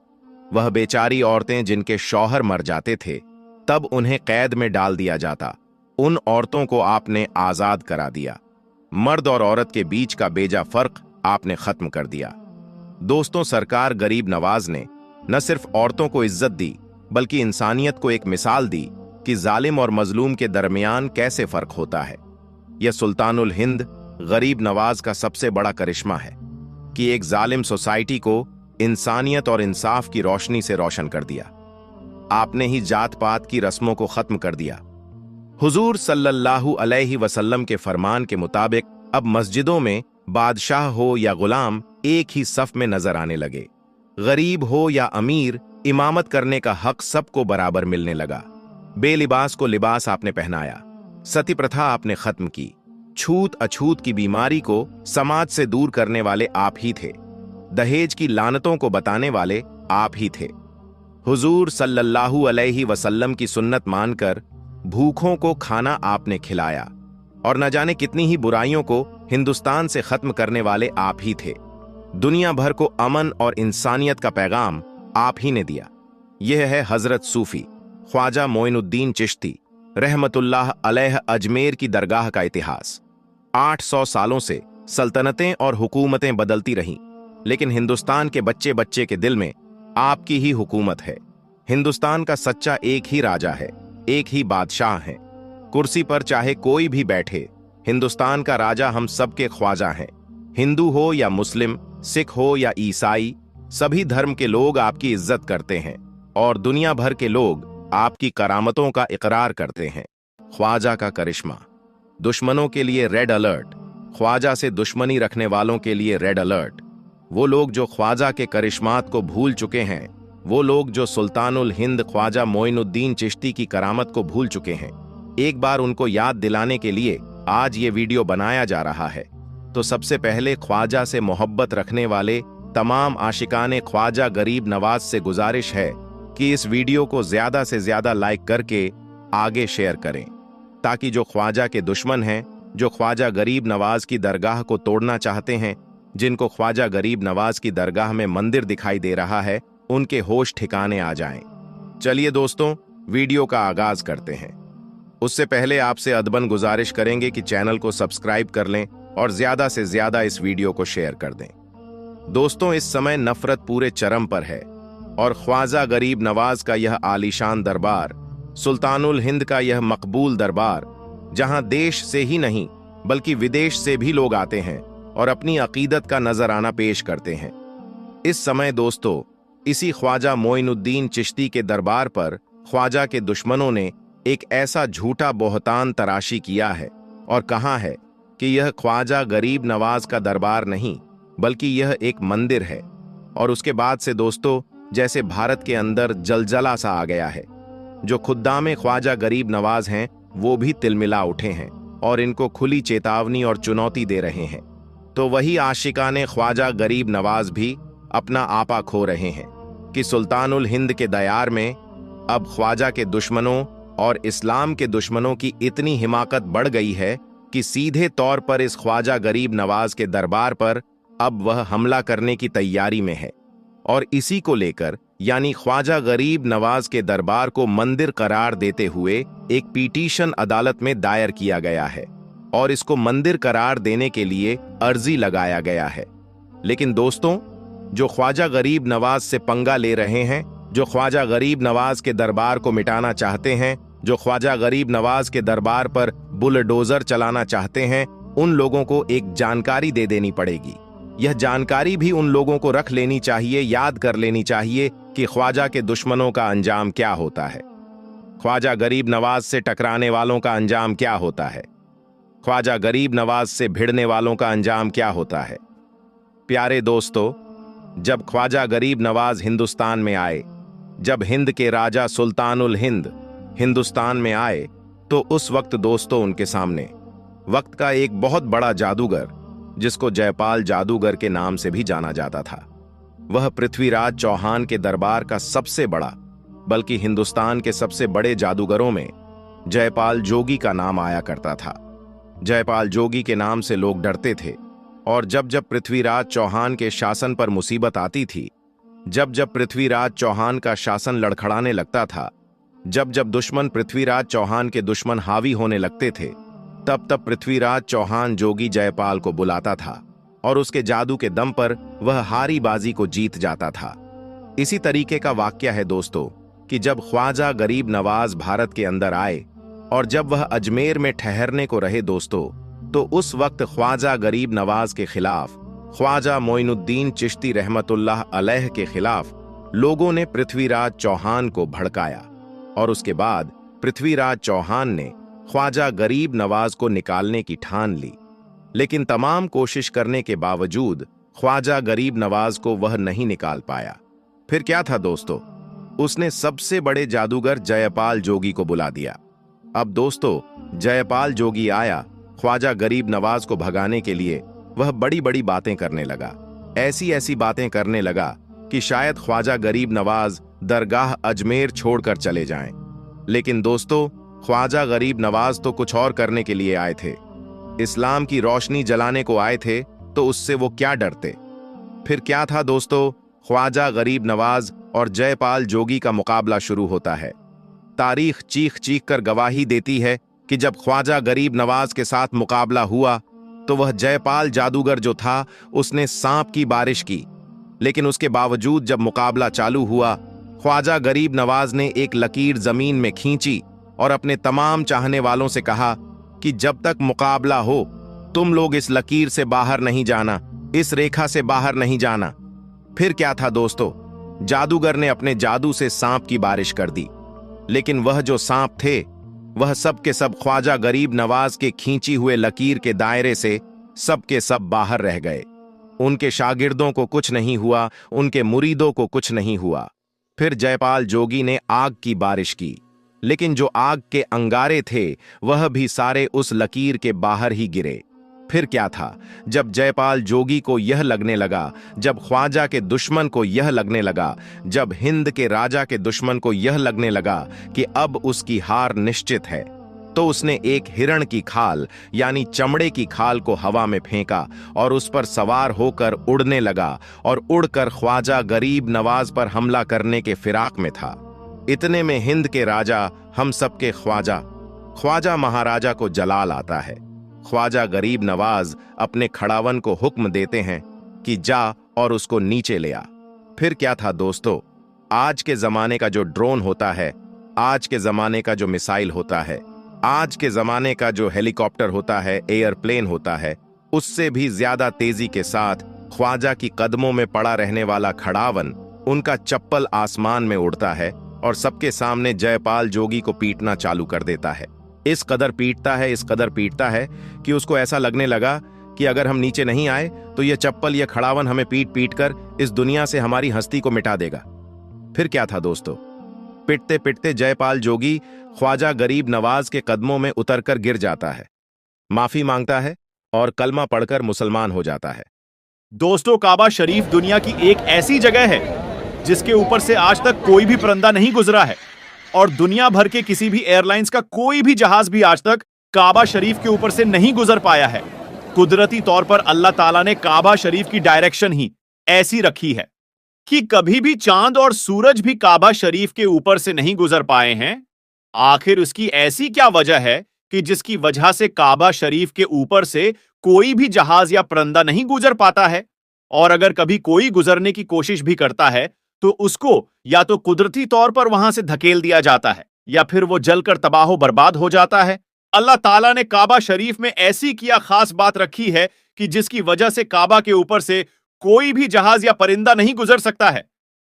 वह बेचारी औरतें जिनके शौहर मर जाते थे, तब उन्हें कैद में डाल दिया जाता, उन औरतों को आपने आजाद करा दिया। मर्द और औरत के बीच का बेजा फर्क आपने खत्म कर दिया। दोस्तों, सरकार गरीब नवाज ने न सिर्फ औरतों को इज्जत दी बल्कि इंसानियत को एक मिसाल दी कि जालिम और मजलूम के दरमियान कैसे फर्क होता है। यह सुल्तानुल हिंद गरीब नवाज का सबसे बड़ा करिश्मा है कि एक जालिम सोसाइटी को इंसानियत और इंसाफ की रोशनी से रोशन कर दिया। आपने ही जात पात की रस्मों को खत्म कर दिया। हुजूर सल्लल्लाहु अलैहि वसल्लम के फरमान के मुताबिक अब मस्जिदों में बादशाह हो या गुलाम एक ही सफ में नजर आने लगे। गरीब हो या अमीर, इमामत करने का हक सबको बराबर मिलने लगा। बेलिबास को लिबास आपने पहनाया। सती प्रथा आपने खत्म की। छूत अछूत की बीमारी को समाज से दूर करने वाले आप ही थे। दहेज की लानतों को बताने वाले आप ही थे। हुजूर सल्लल्लाहु अलैहि वसल्लम की सुन्नत मानकर भूखों को खाना आपने खिलाया और न जाने कितनी ही बुराइयों को हिंदुस्तान से खत्म करने वाले आप ही थे। दुनिया भर को अमन और इंसानियत का पैगाम आप ही ने दिया। यह है हजरत सूफी ख्वाजा मोइनुद्दीन चिश्ती रहमतुल्लाह अलैह अजमेर की दरगाह का इतिहास। 800 सालों से सल्तनतें और हुकूमतें बदलती रहीं, लेकिन हिंदुस्तान के बच्चे बच्चे के दिल में आपकी ही हुकूमत है। हिंदुस्तान का सच्चा एक ही राजा है, एक ही बादशाह है। कुर्सी पर चाहे कोई भी बैठे, हिंदुस्तान का राजा हम सबके ख्वाजा हैं। हिंदू हो या मुस्लिम, सिख हो या ईसाई, सभी धर्म के लोग आपकी इज्जत करते हैं और दुनिया भर के लोग आपकी करामतों का इकरार करते हैं। ख्वाजा का करिश्मा। दुश्मनों के लिए रेड अलर्ट। ख्वाजा से दुश्मनी रखने वालों के लिए रेड अलर्ट। वो लोग जो ख्वाजा के करिश्मात को भूल चुके हैं, वो लोग जो सुल्तानुल हिंद ख्वाजा मोइनुद्दीन चिश्ती की करामत को भूल चुके हैं, एक बार उनको याद दिलाने के लिए आज ये वीडियो बनाया जा रहा है। तो सबसे पहले ख्वाजा से मोहब्बत रखने वाले तमाम आशिकाने ख्वाजा गरीब नवाज से गुजारिश है कि इस वीडियो को ज्यादा से ज्यादा लाइक करके आगे शेयर करें, ताकि जो ख्वाजा के दुश्मन हैं, जो ख्वाजा गरीब नवाज की दरगाह को तोड़ना चाहते हैं, जिनको ख्वाजा गरीब नवाज की दरगाह में मंदिर दिखाई दे रहा है, उनके होश ठिकाने आ जाएं। चलिए दोस्तों, वीडियो का आगाज करते हैं। उससे पहले आपसे अदबन गुजारिश करेंगे कि चैनल को सब्सक्राइब कर लें और ज्यादा से ज्यादा इस वीडियो को शेयर कर दें। दोस्तों, इस समय नफरत पूरे चरम पर है और ख्वाजा गरीब नवाज का यह आलीशान दरबार, सुल्तानुल हिंद का यह मकबूल दरबार, जहां देश से ही नहीं बल्कि विदेश से भी लोग आते हैं और अपनी अकीदत का नजराना पेश करते हैं। इस समय दोस्तों, इसी ख्वाजा मोइनुद्दीन चिश्ती के दरबार पर ख्वाजा के दुश्मनों ने एक ऐसा झूठा बोहतान तराशी किया है और कहा है कि यह ख्वाजा गरीब नवाज का दरबार नहीं बल्कि यह एक मंदिर है। और उसके बाद से दोस्तों, जैसे भारत के अंदर जलजला सा आ गया है। जो खुद्दामे ख्वाजा गरीब नवाज हैं वो भी तिलमिला उठे हैं और इनको खुली चेतावनी और चुनौती दे रहे हैं। तो वही आशिकाने ख्वाजा गरीब नवाज भी अपना आपा खो रहे हैं कि सुल्तानुल हिंद के दयार में अब ख्वाजा के दुश्मनों और इस्लाम के दुश्मनों की इतनी हिमाकत बढ़ गई है कि सीधे तौर पर इस ख्वाजा गरीब नवाज के दरबार पर अब वह हमला करने की तैयारी में है। और इसी को लेकर यानी ख्वाजा गरीब नवाज के दरबार को मंदिर करार देते हुए एक पिटीशन अदालत में दायर किया गया है और इसको मंदिर करार देने के लिए अर्जी लगाया गया है। लेकिन दोस्तों, जो ख्वाजा गरीब नवाज से पंगा ले रहे हैं, जो ख्वाजा गरीब नवाज के दरबार को मिटाना चाहते हैं, जो ख्वाजा गरीब नवाज के दरबार पर बुलडोजर चलाना चाहते हैं, उन लोगों को एक जानकारी दे देनी पड़ेगी। यह जानकारी भी उन लोगों को रख लेनी चाहिए, याद कर लेनी चाहिए कि ख्वाजा के दुश्मनों का अंजाम क्या होता है, ख्वाजा गरीब नवाज से टकराने वालों का अंजाम क्या होता है, ख्वाजा गरीब नवाज से भिड़ने वालों का अंजाम क्या होता है। प्यारे दोस्तों, जब ख्वाजा गरीब नवाज हिंदुस्तान में आए, जब हिंद के राजा सुल्तानुल हिंद हिंदुस्तान में आए, तो उस वक्त दोस्तों उनके सामने वक्त का एक बहुत बड़ा जादूगर, जिसको जयपाल जादूगर के नाम से भी जाना जाता था, वह पृथ्वीराज चौहान के दरबार का सबसे बड़ा, बल्कि हिंदुस्तान के सबसे बड़े जादूगरों में जयपाल जोगी का नाम आया करता था। जयपाल जोगी के नाम से लोग डरते थे और जब जब पृथ्वीराज चौहान के शासन पर मुसीबत आती थी, जब जब पृथ्वीराज चौहान का शासन लड़खड़ाने लगता था, जब जब दुश्मन पृथ्वीराज चौहान के दुश्मन हावी होने लगते थे, तब तब पृथ्वीराज चौहान जोगी जयपाल को बुलाता था और उसके जादू के दम पर वह हारी बाजी को जीत जाता था। इसी तरीके का वाक्य है दोस्तों कि जब ख्वाजा गरीब नवाज भारत के अंदर आए और जब वह अजमेर में ठहरने को रहे दोस्तों, तो उस वक्त ख्वाजा गरीब नवाज के खिलाफ, ख्वाजा मोइनुद्दीन चिश्ती रहमतुल्लाह अलैह के खिलाफ लोगों ने पृथ्वीराज चौहान को भड़काया और उसके बाद पृथ्वीराज चौहान ने ख्वाजा गरीब नवाज को निकालने की ठान ली। लेकिन तमाम कोशिश करने के बावजूद ख्वाजा गरीब नवाज को वह नहीं निकाल पाया। फिर क्या था दोस्तों, उसने सबसे बड़े जादूगर जयपाल जोगी को बुला दिया। अब दोस्तों, जयपाल जोगी आया ख्वाजा गरीब नवाज को भगाने के लिए। वह बड़ी बड़ी बातें करने लगा, ऐसी ऐसी बातें करने लगा कि शायद ख्वाजा गरीब नवाज दरगाह अजमेर छोड़कर चले जाएं। लेकिन दोस्तों, ख्वाजा गरीब नवाज तो कुछ और करने के लिए आए थे, इस्लाम की रोशनी जलाने को आए थे, तो उससे वो क्या डरते। फिर क्या था दोस्तों, ख्वाजा गरीब नवाज और जयपाल जोगी का मुकाबला शुरू होता है। तारीख चीख चीख कर गवाही देती है कि जब ख्वाजा गरीब नवाज के साथ मुकाबला हुआ तो वह जयपाल जादूगर जो था उसने सांप की बारिश की। लेकिन उसके बावजूद जब मुकाबला चालू हुआ, ख्वाजा गरीब नवाज ने एक लकीर जमीन में खींची और अपने तमाम चाहने वालों से कहा कि जब तक मुकाबला हो तुम लोग इस लकीर से बाहर नहीं जाना, इस रेखा से बाहर नहीं जाना। फिर क्या था दोस्तों, जादूगर ने अपने जादू से सांप की बारिश कर दी। लेकिन वह जो सांप थे वह सब के सब ख्वाजा गरीब नवाज के खींची हुए लकीर के दायरे से सब के सब बाहर रह गए। उनके शागिर्दों को कुछ नहीं हुआ, उनके मुरीदों को कुछ नहीं हुआ। फिर जयपाल जोगी ने आग की बारिश की, लेकिन जो आग के अंगारे थे वह भी सारे उस लकीर के बाहर ही गिरे। फिर क्या था, जब जयपाल जोगी को यह लगने लगा, जब ख्वाजा के दुश्मन को यह लगने लगा, जब हिंद के राजा के दुश्मन को यह लगने लगा कि अब उसकी हार निश्चित है, तो उसने एक हिरण की खाल यानी चमड़े की खाल को हवा में फेंका और उस पर सवार होकर उड़ने लगा और उड़कर ख्वाजा गरीब नवाज पर हमला करने के फिराक में था। इतने में हिंद के राजा हम सबके ख्वाजा ख्वाजा महाराजा को जलाल आता है। ख्वाजा गरीब नवाज अपने खड़ावन को हुक्म देते हैं कि जा और उसको नीचे ले आ। फिर क्या था दोस्तों, आज के जमाने का जो ड्रोन होता है, आज के जमाने का जो मिसाइल होता है, आज के जमाने का जो हेलीकॉप्टर होता है, एयरप्लेन होता है, उससे भी ज्यादा तेजी के साथ ख्वाजा की कदमों में पड़ा रहने वाला खड़ावन, उनका चप्पल आसमान में उड़ता है और सबके सामने जयपाल जोगी को पीटना चालू कर देता है। इस कदर पीटता है कि उसको ऐसा लगने लगा कि अगर हम नीचे नहीं आए तो यह चप्पल, यह खड़ावन हमें पीट पीट कर इस दुनिया से हमारी हस्ती को मिटा देगा। फिर क्या था दोस्तों, पिटते पिटते जयपाल जोगी ख्वाजा गरीब नवाज के कदमों में उतरकर गिर जाता है, माफी मांगता है और कलमा पढ़कर मुसलमान हो जाता है। दोस्तों, काबा शरीफ दुनिया की एक ऐसी जगह है जिसके ऊपर से आज तक कोई भी परिंदा नहीं गुजरा है और दुनिया भर के किसी भी एयरलाइंस का कोई भी जहाज भी आज तक काबा शरीफ के ऊपर से नहीं गुजर पाया है। कुदरती तौर पर अल्लाह ताला ने काबा शरीफ की डायरेक्शन ही ऐसी रखी है कि कभी भी चांद और सूरज भी काबा शरीफ के ऊपर से नहीं गुजर पाए हैं। आखिर उसकी ऐसी क्या वजह है कि जिसकी वजह से काबा शरीफ के ऊपर से कोई भी जहाज या परिंदा नहीं गुजर पाता है? और अगर कभी कोई गुजरने की कोशिश भी करता है तो उसको या तो कुदरती तौर पर वहां से धकेल दिया जाता है या फिर वो जलकर तबाह बर्बाद हो जाता है। अल्लाह ताला ने काबा शरीफ में ऐसी क्या खास बात रखी है कि जिसकी वजह से काबा के ऊपर से कोई भी जहाज या परिंदा नहीं गुजर सकता है?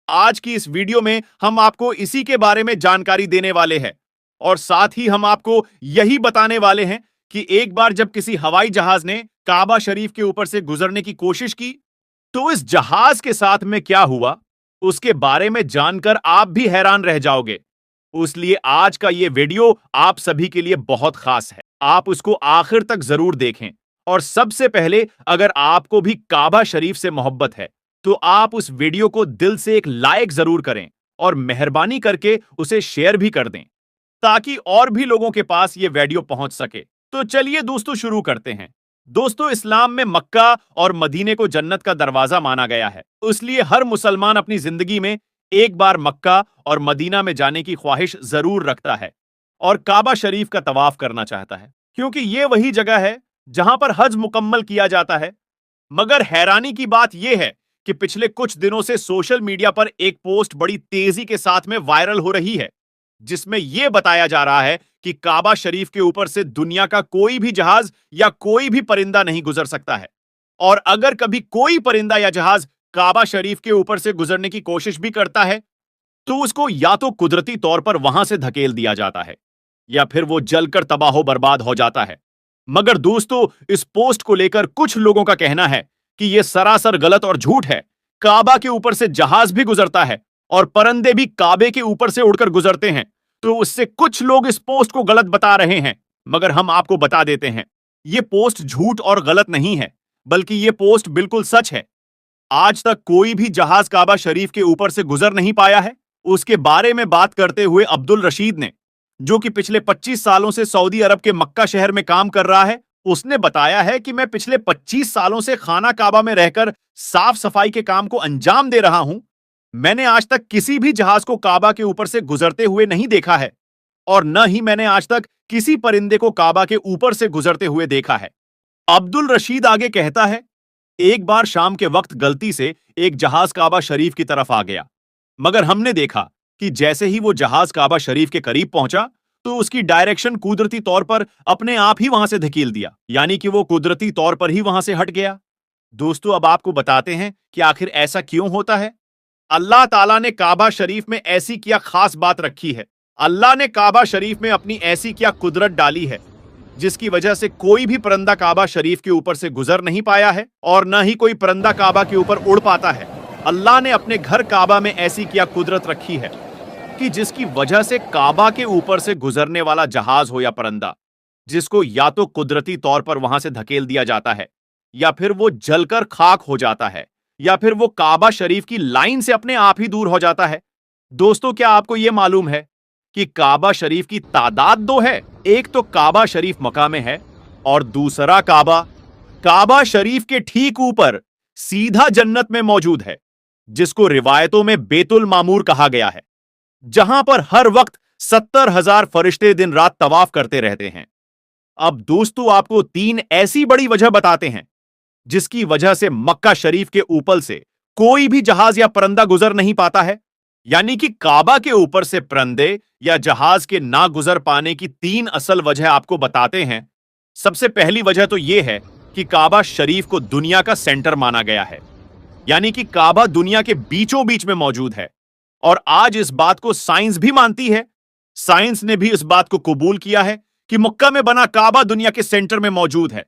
आज की इस वीडियो में हम आपको इसी के बारे में जानकारी देने वाले हैं और साथ ही हम आपको यही बताने वाले हैं कि एक बार जब किसी हवाई जहाज ने काबा शरीफ के ऊपर से गुजरने की कोशिश की तो इस जहाज के साथ में क्या हुआ, उसके बारे में जानकर आप भी हैरान रह जाओगे। इसलिए आज का ये वीडियो आप सभी के लिए बहुत खास है, आप उसको आखिर तक जरूर देखें। और सबसे पहले, अगर आपको भी काबा शरीफ से मोहब्बत है तो आप उस वीडियो को दिल से एक लाइक जरूर करें और मेहरबानी करके उसे शेयर भी कर दें ताकि और भी लोगों के पास ये वीडियो पहुंच सके। तो चलिए दोस्तों, शुरू करते हैं। दोस्तों, इस्लाम में मक्का और मदीने को जन्नत का दरवाजा माना गया है, इसलिए हर मुसलमान अपनी जिंदगी में एक बार मक्का और मदीना में जाने की ख्वाहिश जरूर रखता है और काबा शरीफ का तवाफ करना चाहता है, क्योंकि ये वही जगह है जहां पर हज मुकम्मल किया जाता है। मगर हैरानी की बात यह है कि पिछले कुछ दिनों से सोशल मीडिया पर एक पोस्ट बड़ी तेजी के साथ में वायरल हो रही है जिसमें यह बताया जा रहा है कि काबा शरीफ के ऊपर से दुनिया का कोई भी जहाज या कोई भी परिंदा नहीं गुजर सकता है और अगर कभी कोई परिंदा या जहाज काबा शरीफ के ऊपर से गुजरने की कोशिश भी करता है तो उसको या तो कुदरती तौर पर वहां से धकेल दिया जाता है या फिर वो जलकर तबाह बर्बाद हो जाता है। मगर दोस्तों, इस पोस्ट को लेकर कुछ लोगों का कहना है कि यह सरासर गलत और झूठ है। काबा के ऊपर से जहाज भी गुजरता है और परिंदे भी काबे के ऊपर से उड़कर गुजरते हैं, तो उससे कुछ लोग इस पोस्ट को गलत बता रहे हैं। मगर हम आपको बता देते हैं, यह पोस्ट झूठ और गलत नहीं है, बल्कि यह पोस्ट बिल्कुल सच है। आज तक कोई भी जहाज काबा शरीफ के ऊपर से गुजर नहीं पाया है। उसके बारे में बात करते हुए अब्दुल रशीद ने, जो कि पिछले 25 सालों से सऊदी अरब के मक्का शहर में काम कर रहा है, उसने बताया है कि मैं पिछले 25 सालों से खाना काबा में रहकर साफ सफाई के काम को अंजाम दे रहा हूं। मैंने आज तक किसी भी जहाज को काबा के ऊपर से गुजरते हुए नहीं देखा है और न ही मैंने आज तक किसी परिंदे को काबा के ऊपर से गुजरते हुए देखा है। अब्दुल रशीद आगे कहता है, एक बार शाम के वक्त गलती से एक जहाज काबा शरीफ की तरफ आ गया, मगर हमने देखा कि जैसे ही वो जहाज काबा शरीफ के करीब पहुंचा तो उसकी डायरेक्शन कुदरती तौर पर अपने आप ही वहां से धकेल दिया, यानी कि वो कुदरती तौर पर ही वहां से हट गया। दोस्तों, अब आपको बताते हैं कि आखिर ऐसा क्यों होता है। अल्लाह ताला ने काबा शरीफ में ऐसी क्या खास बात रखी है, अल्लाह ने काबा शरीफ में अपनी ऐसी क्या कुदरत डाली है जिसकी वजह से कोई भी परिंदा काबा शरीफ के ऊपर से गुजर नहीं पाया है और न ही कोई परिंदा काबा के ऊपर उड़ पाता है। अल्लाह ने अपने घर काबा में ऐसी क्या कुदरत रखी है कि जिसकी वजह से काबा के ऊपर से गुजरने वाला जहाज हो या परिंदा, जिसको या तो कुदरती तौर पर वहां से धकेल दिया जाता है या फिर वो जलकर खाक हो जाता है या फिर वो काबा शरीफ की लाइन से अपने आप ही दूर हो जाता है। दोस्तों, क्या आपको यह मालूम है कि काबा शरीफ की तादाद दो है? एक तो काबा शरीफ मक्का में है और दूसरा काबा काबा शरीफ के ठीक ऊपर सीधा जन्नत में मौजूद है, जिसको रिवायतों में बेतुल मामूर कहा गया है, जहां पर हर वक्त 70,000 फरिश्ते दिन रात तवाफ करते रहते हैं। अब दोस्तों आपको 3 ऐसी बड़ी वजह बताते हैं जिसकी वजह से मक्का शरीफ के ऊपर से कोई भी जहाज या परंदा गुजर नहीं पाता है। यानी कि काबा के ऊपर से परंदे या जहाज के ना गुजर पाने की 3 असल वजह आपको बताते हैं। सबसे पहली वजह तो यह है कि काबा शरीफ को दुनिया का सेंटर माना गया है। यानी कि काबा दुनिया के बीचों बीच में मौजूद है और आज इस बात को साइंस भी मानती है। साइंस ने भी इस बात को कबूल किया है कि मक्का में बना काबा दुनिया के सेंटर में मौजूद है।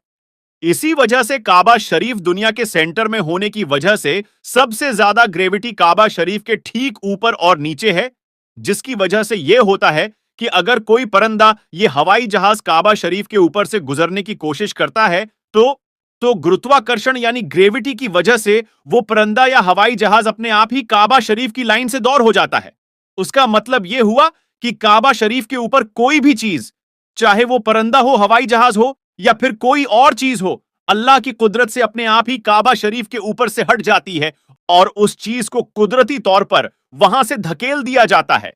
इसी वजह से काबा शरीफ दुनिया के सेंटर में होने की वजह से सबसे ज्यादा ग्रेविटी काबा शरीफ के ठीक ऊपर और नीचे है, जिसकी वजह से यह होता है कि अगर कोई परंदा ये हवाई जहाज काबा शरीफ के ऊपर से गुजरने की कोशिश करता है तो गुरुत्वाकर्षण यानी ग्रेविटी की वजह से वो परंदा या हवाई जहाज अपने आप ही काबा शरीफ की लाइन से दूर हो जाता है। उसका मतलब यह हुआ कि काबा शरीफ के ऊपर कोई भी चीज, चाहे वो परंदा हो, हवाई जहाज हो या फिर कोई और चीज हो, अल्लाह की कुदरत से अपने आप ही काबा शरीफ के ऊपर से हट जाती है और उस चीज को कुदरती तौर पर वहां से धकेल दिया जाता है।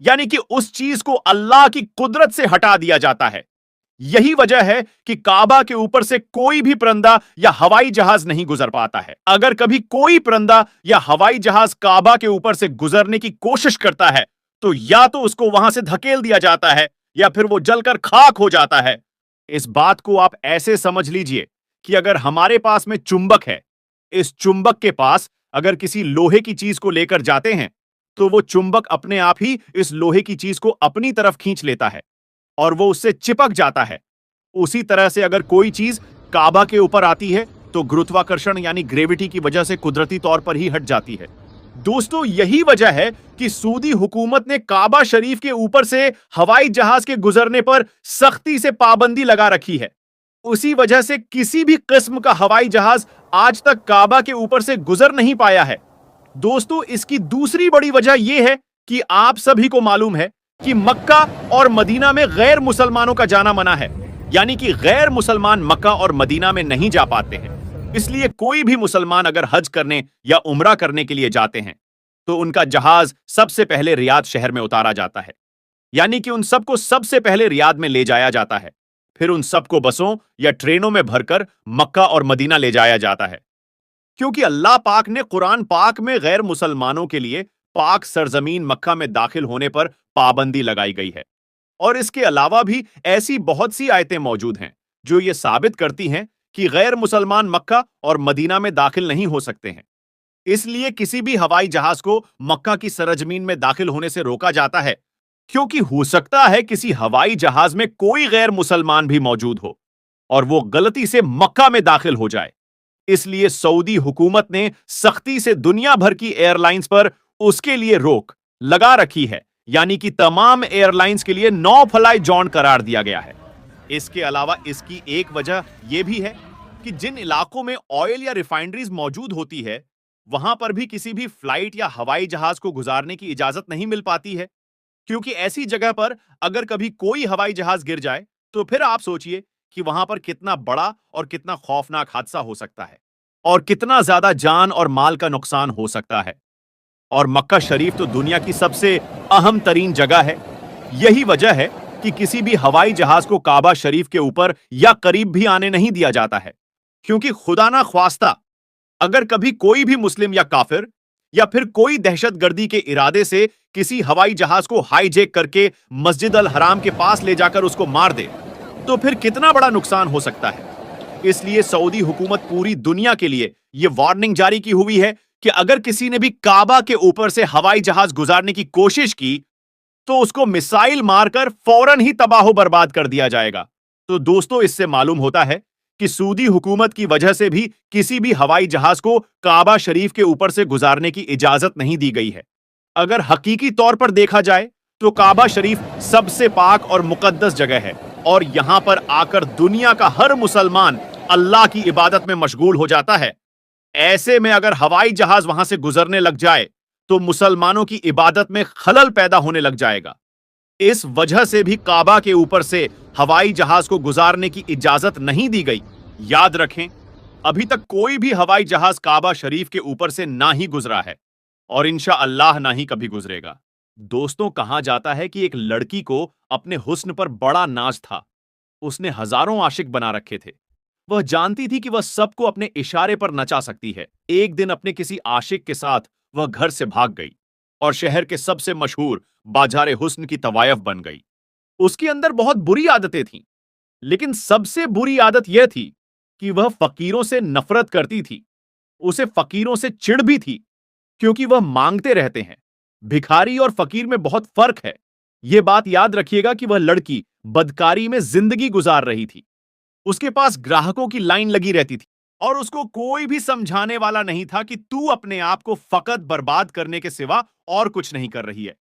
यानी कि उस चीज को अल्लाह की कुदरत से हटा दिया जाता है। यही वजह है कि काबा के ऊपर से कोई भी परंदा या हवाई जहाज नहीं गुजर पाता है। अगर कभी कोई परंदा या हवाई जहाज काबा के ऊपर से गुजरने की कोशिश करता है तो या तो उसको वहां से धकेल दिया जाता है या फिर वो जलकर खाक हो जाता है। इस बात को आप ऐसे समझ लीजिए कि अगर हमारे पास में चुंबक है, इस चुंबक के पास अगर किसी लोहे की चीज को लेकर जाते हैं तो वो चुंबक अपने आप ही इस लोहे की चीज को अपनी तरफ खींच लेता है और वो उससे चिपक जाता है। उसी तरह से अगर कोई चीज काबा के ऊपर आती है तो गुरुत्वाकर्षण यानी ग्रेविटी की वजह से कुदरती तौर पर ही हट जाती है। दोस्तों यही वजह है कि सऊदी हुकूमत ने काबा शरीफ के ऊपर से हवाई जहाज के गुजरने पर सख्ती से पाबंदी लगा रखी है। उसी वजह से किसी भी किस्म का हवाई जहाज आज तक काबा के ऊपर से गुजर नहीं पाया है। दोस्तों इसकी दूसरी बड़ी वजह यह है कि आप सभी को मालूम है कि मक्का और मदीना में गैर मुसलमानों का जाना मना है। यानी कि गैर मुसलमान मक्का और मदीना में नहीं जा पाते हैं। इसलिए कोई भी मुसलमान अगर हज करने या उम्रा करने के लिए जाते हैं तो उनका जहाज सबसे पहले रियाद शहर में उतारा जाता है। यानी कि उन सबको सबसे पहले रियाद में ले जाया जाता है, फिर उन सबको बसों या ट्रेनों में भरकर मक्का और मदीना ले जाया जाता है। क्योंकि अल्लाह पाक ने कुरान पाक में गैर मुसलमानों के लिए पाक सरजमीन मक्का में दाखिल होने पर पाबंदी लगाई गई है। और इसके अलावा भी ऐसी बहुत सी आयतें मौजूद हैं जो ये साबित करती हैं कि गैर मुसलमान मक्का और मदीना में दाखिल नहीं हो सकते हैं। इसलिए किसी भी हवाई जहाज को मक्का की सरजमीन में दाखिल होने से रोका जाता है, क्योंकि हो सकता है किसी हवाई जहाज में कोई गैर मुसलमान भी मौजूद हो और वो गलती से मक्का में दाखिल हो जाए। इसलिए सऊदी हुकूमत ने सख्ती से दुनिया भर की एयरलाइंस पर उसके लिए रोक लगा रखी है। यानी कि तमाम एयरलाइंस के लिए नो फ्लाई जोन करार दिया गया है। इसके अलावा इसकी एक वजह यह भी है कि जिन इलाकों में ऑयल या रिफाइनरीज मौजूद होती है वहां पर भी किसी भी फ्लाइट या हवाई जहाज को गुजारने की इजाजत नहीं मिल पाती है। क्योंकि ऐसी जगह पर अगर कभी कोई हवाई जहाज गिर जाए तो फिर आप सोचिए कि वहां पर कितना बड़ा और कितना खौफनाक हादसा हो सकता है और कितना ज्यादा जान और माल का नुकसान हो सकता है। और मक्का शरीफ तो दुनिया की सबसे अहम तरीन जगह है। यही वजह है कि किसी भी हवाई जहाज को काबा शरीफ के ऊपर या करीब भी आने नहीं दिया जाता है। क्योंकि खुदा ना ख्वास्ता अगर कभी कोई भी मुस्लिम या काफिर या फिर कोई दहशतगर्दी के इरादे से किसी हवाई जहाज को हाईजैक करके मस्जिद अल हराम के पास ले जाकर उसको मार दे तो फिर कितना बड़ा नुकसान हो सकता है। इसलिए सऊदी हुकूमत पूरी दुनिया के लिए यह वार्निंग जारी की हुई है कि अगर किसी ने भी काबा के ऊपर से हवाई जहाज गुजारने की कोशिश की तो उसको मिसाइल मारकर फौरन ही तबाह बर्बाद कर दिया जाएगा। तो दोस्तों इससे मालूम होता है कि सऊदी हुकूमत की वजह से भी किसी भी हवाई जहाज को काबा शरीफ के ऊपर से गुजारने की इजाजत नहीं दी गई है। अगर हकीकी तौर पर देखा जाए तो काबा शरीफ सबसे पाक और मुकद्दस जगह है और यहां पर आकर दुनिया का हर मुसलमान अल्लाह की इबादत में मशगूल हो जाता है। ऐसे में अगर हवाई जहाज वहां से गुजरने लग जाए तो मुसलमानों की इबादत में खलल पैदा होने लग जाएगा। इस वजह से भी काबा के ऊपर से हवाई जहाज को गुजारने की इजाजत नहीं दी गई। याद रखें, अभी तक कोई भी हवाई जहाज काबा शरीफ के ऊपर से ना ही गुजरा है और इंशाअल्लाह ना ही कभी गुजरेगा। दोस्तों, कहा जाता है कि एक लड़की को अपने हुस्न पर बड़ा नाज था। उसने हजारों आशिक बना रखे थे। वह जानती थी कि वह सबको अपने इशारे पर नचा सकती है। एक दिन अपने किसी आशिक के साथ वह घर से भाग गई और शहर के सबसे मशहूर बाजारे हुस्न की तवायफ बन गई। उसके अंदर बहुत बुरी आदतें थीं, लेकिन सबसे बुरी आदत यह थी कि वह फकीरों से नफरत करती थी। उसे फकीरों से चिढ़ भी थी, क्योंकि वह मांगते रहते हैं। भिखारी और फकीर में बहुत फर्क है। यह बात याद रखिएगा कि वह लड़की बदकारी में जिंदगी गुजार रही थी। उसके पास ग्राहकों की लाइन लगी रहती थी और उसको कोई भी समझाने वाला नहीं था कि तू अपने आप को फकत बर्बाद करने के सिवा और कुछ नहीं कर रही है।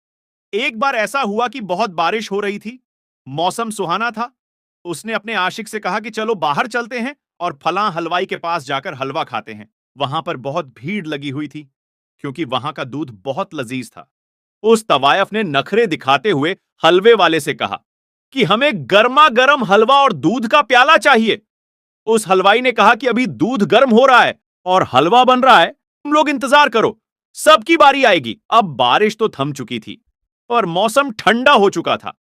एक बार ऐसा हुआ कि बहुत बारिश हो रही थी। मौसम सुहाना था। उसने अपने आशिक से कहा कि चलो बाहर चलते हैं और फलां हलवाई के पास जाकर हलवा खाते हैं। वहां पर बहुत भीड़ लगी हुई थी, क्योंकि वहां का दूध बहुत लजीज था। उस तवायफ ने नखरे दिखाते हुए हलवे वाले से कहा कि हमें गर्मा गर्म हलवा और दूध का प्याला चाहिए। उस हलवाई ने कहा कि अभी दूध गर्म हो रहा है और हलवा बन रहा है, तुम लोग इंतजार करो, सबकी बारी आएगी। अब बारिश तो थम चुकी थी और मौसम ठंडा हो चुका था।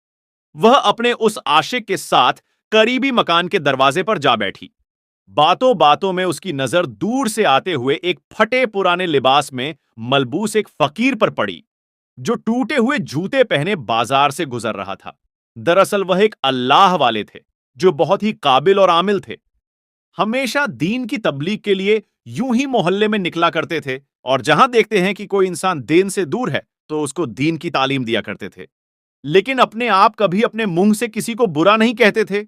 वह अपने उस आशिक के साथ करीबी मकान के दरवाजे पर जा बैठी। बातों बातों में उसकी नजर दूर से आते हुए एक फटे पुराने लिबास में मलबूस एक फकीर पर पड़ी, जो टूटे हुए जूते पहने बाजार से गुजर रहा था। दरअसल वह एक अल्लाह वाले थे, जो बहुत ही काबिल और आमिल थे। हमेशा दीन की तबलीग के लिए यूं ही मोहल्ले में निकला करते थे और जहां देखते हैं कि कोई इंसान दीन से दूर है तो उसको दीन की तालीम दिया करते थे। लेकिन अपने आप कभी अपने मुंह से किसी को बुरा नहीं कहते थे।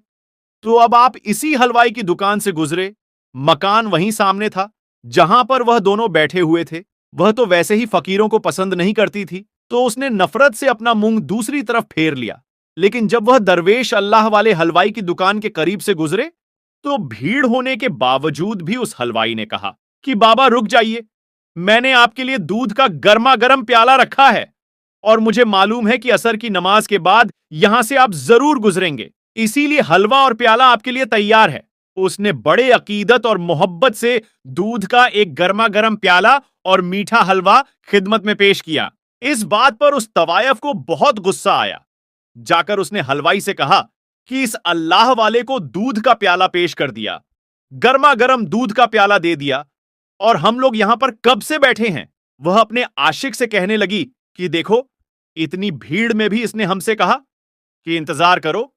तो अब आप इसी हलवाई की दुकान से गुजरे। मकान वहीं सामने था जहां पर वह दोनों बैठे हुए थे। वह तो वैसे ही फकीरों को पसंद नहीं करती थी, तो उसने नफरत से अपना मुंह दूसरी तरफ फेर लिया। लेकिन जब वह दरवेश अल्लाह वाले हलवाई की दुकान के करीब से गुजरे, तो भीड़ होने के बावजूद भी उस हलवाई ने कहा कि बाबा रुक जाइए, मैंने आपके लिए दूध का गर्मा गर्म प्याला रखा है और मुझे मालूम है कि असर की नमाज के बाद यहां से आप जरूर गुजरेंगे, इसीलिए हलवा और प्याला आपके लिए तैयार है। उसने बड़े अकीदत और मोहब्बत से दूध का एक गर्मा गर्म प्याला और मीठा हलवा खिदमत में पेश किया। इस बात पर उस तवायफ को बहुत गुस्सा आया। जाकर उसने हलवाई से कहा कि इस अल्लाह वाले को दूध का प्याला पेश कर दिया, गर्मा गर्म दूध का प्याला दे दिया, और हम लोग यहां पर कब से बैठे हैं। वह अपने आशिक से कहने लगी कि देखो, इतनी भीड़ में भी इसने हमसे कहा कि इंतजार करो,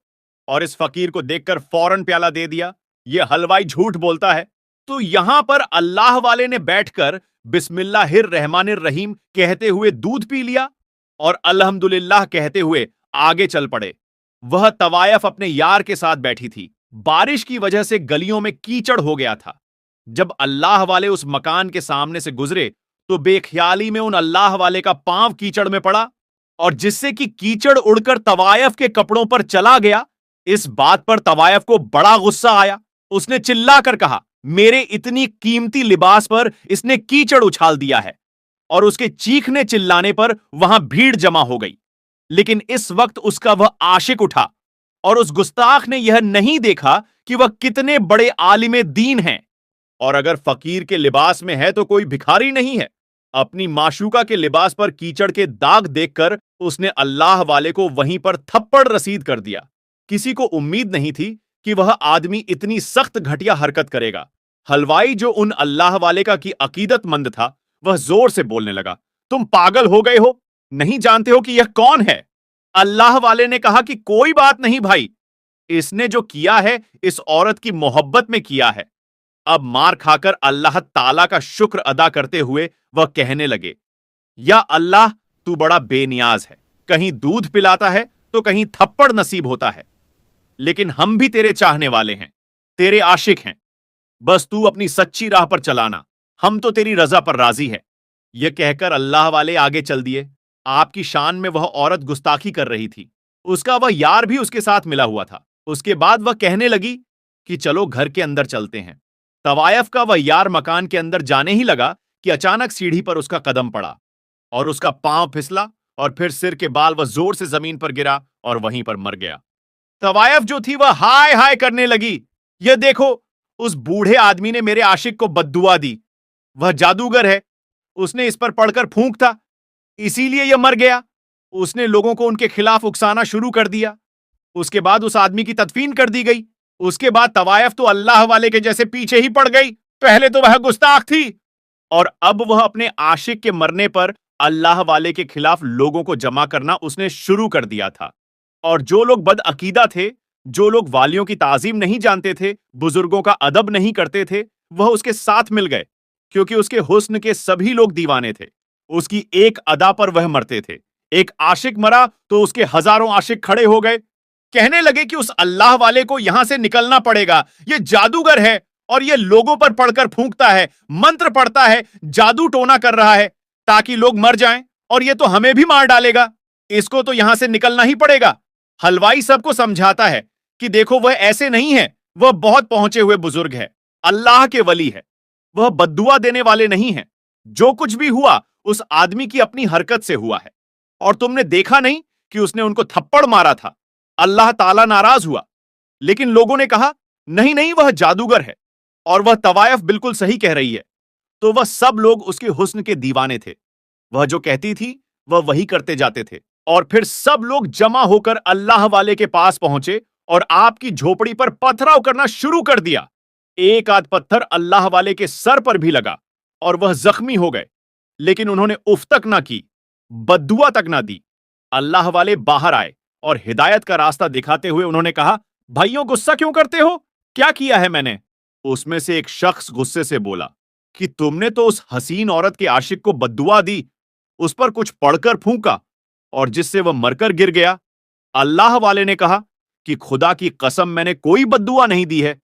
और इस फकीर को देखकर फौरन प्याला दे दिया। यह हलवाई झूठ बोलता है। तो यहां पर अल्लाह वाले ने बैठकर बिस्मिल्लाहिर रहमानिर रहीम कहते हुए दूध पी लिया और अल्हम्दुलिल्लाह कहते हुए आगे चल पड़े। वह तवायफ अपने यार के साथ बैठी थी। बारिश की वजह से गलियों में कीचड़ हो गया था। जब अल्लाह वाले उस मकान के सामने से गुजरे, तो बेख्याली में उन अल्लाह वाले का पांव कीचड़ में पड़ा और जिससे कि कीचड़ उड़कर तवायफ के कपड़ों पर चला गया। इस बात पर तवायफ को बड़ा गुस्सा आया। उसने चिल्लाकर कहा, मेरे इतनी कीमती लिबास पर इसने कीचड़ उछाल दिया है। और उसके चीखने चिल्लाने पर वहां भीड़ जमा हो गई। लेकिन इस वक्त उसका वह आशिक उठा और उस गुस्ताख ने यह नहीं देखा कि वह कितने बड़े आलिमे दीन हैं, और अगर फकीर के लिबास में है तो कोई भिखारी नहीं है। अपनी माशूका के लिबास पर कीचड़ के दाग देखकर उसने अल्लाह वाले को वहीं पर थप्पड़ रसीद कर दिया। किसी को उम्मीद नहीं थी कि वह आदमी इतनी सख्त घटिया हरकत करेगा। हलवाई, जो उन अल्लाह वाले का की अकीदतमंद था, वह जोर से बोलने लगा, तुम पागल हो गए हो? नहीं जानते हो कि यह कौन है? अल्लाह वाले ने कहा कि कोई बात नहीं भाई, इसने जो किया है इस औरत की मोहब्बत में किया है। अब मार खाकर अल्लाह ताला का शुक्र अदा करते हुए वह कहने लगे, या अल्लाह, तू बड़ा बेनियाज है। कहीं दूध पिलाता है तो कहीं थप्पड़ नसीब होता है। लेकिन हम भी तेरे चाहने वाले हैं, तेरे आशिक हैं। बस तू अपनी सच्ची राह पर चलाना, हम तो तेरी रजा पर राजी है। यह कहकर अल्लाह वाले आगे चल दिए। आपकी शान में वह औरत गुस्ताखी कर रही थी। उसका वह यार भी उसके साथ मिला हुआ था। उसके बाद वह कहने लगी कि चलो घर के अंदर चलते हैं। तवायफ का वह यार मकान के अंदर जाने ही लगा कि अचानक सीढ़ी पर उसका कदम पड़ा और उसका पांव फिसला और फिर सिर के बाल वह जोर से जमीन पर गिरा और वहीं पर मर गया। तवायफ जो थी वह हाय हाय करने लगी, यह देखो, उस बूढ़े आदमी ने मेरे आशिक को बद्दुआ दी। वह जादूगर है, उसने इस पर पड़कर फूंक था, इसीलिए यह मर गया। उसने लोगों को उनके खिलाफ उकसाना शुरू कर दिया। उसके बाद उस आदमी की तदफीन कर दी गई। उसके बाद तवायफ तो अल्लाह वाले के जैसे पीछे ही पड़ गई। पहले तो वह गुस्ताख थी और अब वह अपने आशिक के मरने पर अल्लाह वाले के खिलाफ लोगों को जमा करना उसने शुरू कर दिया था। और जो लोग बदअकीदा थे, जो लोग वालियों की ताजीम नहीं जानते थे, बुजुर्गों का अदब नहीं करते थे, वह उसके साथ मिल गए, क्योंकि उसके हुस्न के सभी लोग दीवाने थे। उसकी एक अदा पर वह मरते थे। एक आशिक मरा तो उसके हजारों आशिक खड़े हो गए। कहने लगे कि उस अल्लाह वाले को यहां से निकलना पड़ेगा, यह जादूगर है और यह लोगों पर पड़कर फूंकता है, मंत्र पढ़ता है, जादू टोना कर रहा है ताकि लोग मर जाएं, और यह तो हमें भी मार डालेगा। इसको तो यहां से निकलना ही पड़ेगा। हलवाई सबको समझाता है कि देखो वह ऐसे नहीं है, वह बहुत पहुंचे हुए बुजुर्ग है, अल्लाह के वली है, वह बद्दुआ देने वाले नहीं है। जो कुछ भी हुआ उस आदमी की अपनी हरकत से हुआ है, और तुमने देखा नहीं कि उसने उनको थप्पड़ मारा था। अल्लाह ताला नाराज हुआ। लेकिन लोगों ने कहा नहीं नहीं, वह जादूगर है और वह तवायफ बिल्कुल सही कह रही है। तो वह सब लोग उसके हुस्न के दीवाने थे। वह जो कहती थी वह वही करते जाते थे। और फिर सब लोग जमा होकर अल्लाह वाले के पास पहुंचे और आपकी झोपड़ी पर पथराव करना शुरू कर दिया। एक आध पत्थर अल्लाह वाले के सर पर भी लगा और वह जख्मी हो गए, लेकिन उन्होंने उफ तक ना की, बद्दुआ तक ना दी। अल्लाह वाले बाहर आए और हिदायत का रास्ता दिखाते हुए उन्होंने कहा, भाइयों गुस्सा क्यों करते हो? क्या किया है मैंने? उसमें से एक शख्स गुस्से से बोला कि तुमने तो उस हसीन औरत के आशिक को बद्दुआ दी, उस पर कुछ पढ़कर फूंका और जिससे वह मरकर गिर गया। अल्लाह वाले ने कहा कि खुदा की कसम, मैंने कोई बद्दुआ नहीं दी है।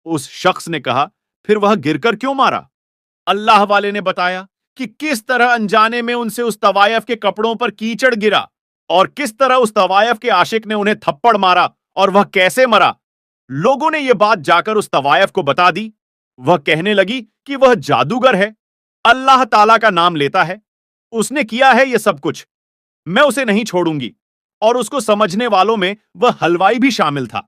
उस शख्स ने कहा, फिर वह गिरकर क्यों मारा? अल्लाह वाले ने बताया कि किस तरह अनजाने में उनसे उस तवायफ के कपड़ों पर कीचड़ गिरा और किस तरह उस तवायफ के आशिक ने उन्हें थप्पड़ मारा और वह कैसे मरा। लोगों ने यह बात जाकर उस तवायफ को बता दी। वह कहने लगी कि वह जादूगर है, अल्लाह ताला का नाम लेता है, उसने किया है यह सब कुछ, मैं उसे नहीं छोड़ूंगी। और उसको समझने वालों में वह हलवाई भी शामिल था।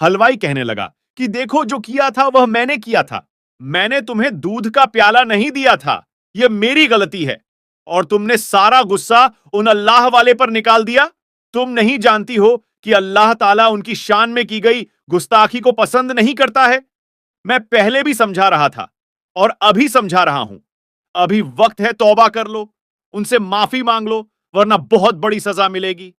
हलवाई कहने लगा कि देखो, जो किया था वह मैंने किया था। मैंने तुम्हें दूध का प्याला नहीं दिया था, यह मेरी गलती है, और तुमने सारा गुस्सा उन अल्लाह वाले पर निकाल दिया। तुम नहीं जानती हो कि अल्लाह ताला उनकी शान में की गई गुस्ताखी को पसंद नहीं करता है। मैं पहले भी समझा रहा था और अभी समझा रहा हूं। अभी वक्त है, तौबा कर लो, उनसे माफी मांग लो, वरना बहुत बड़ी सजा मिलेगी।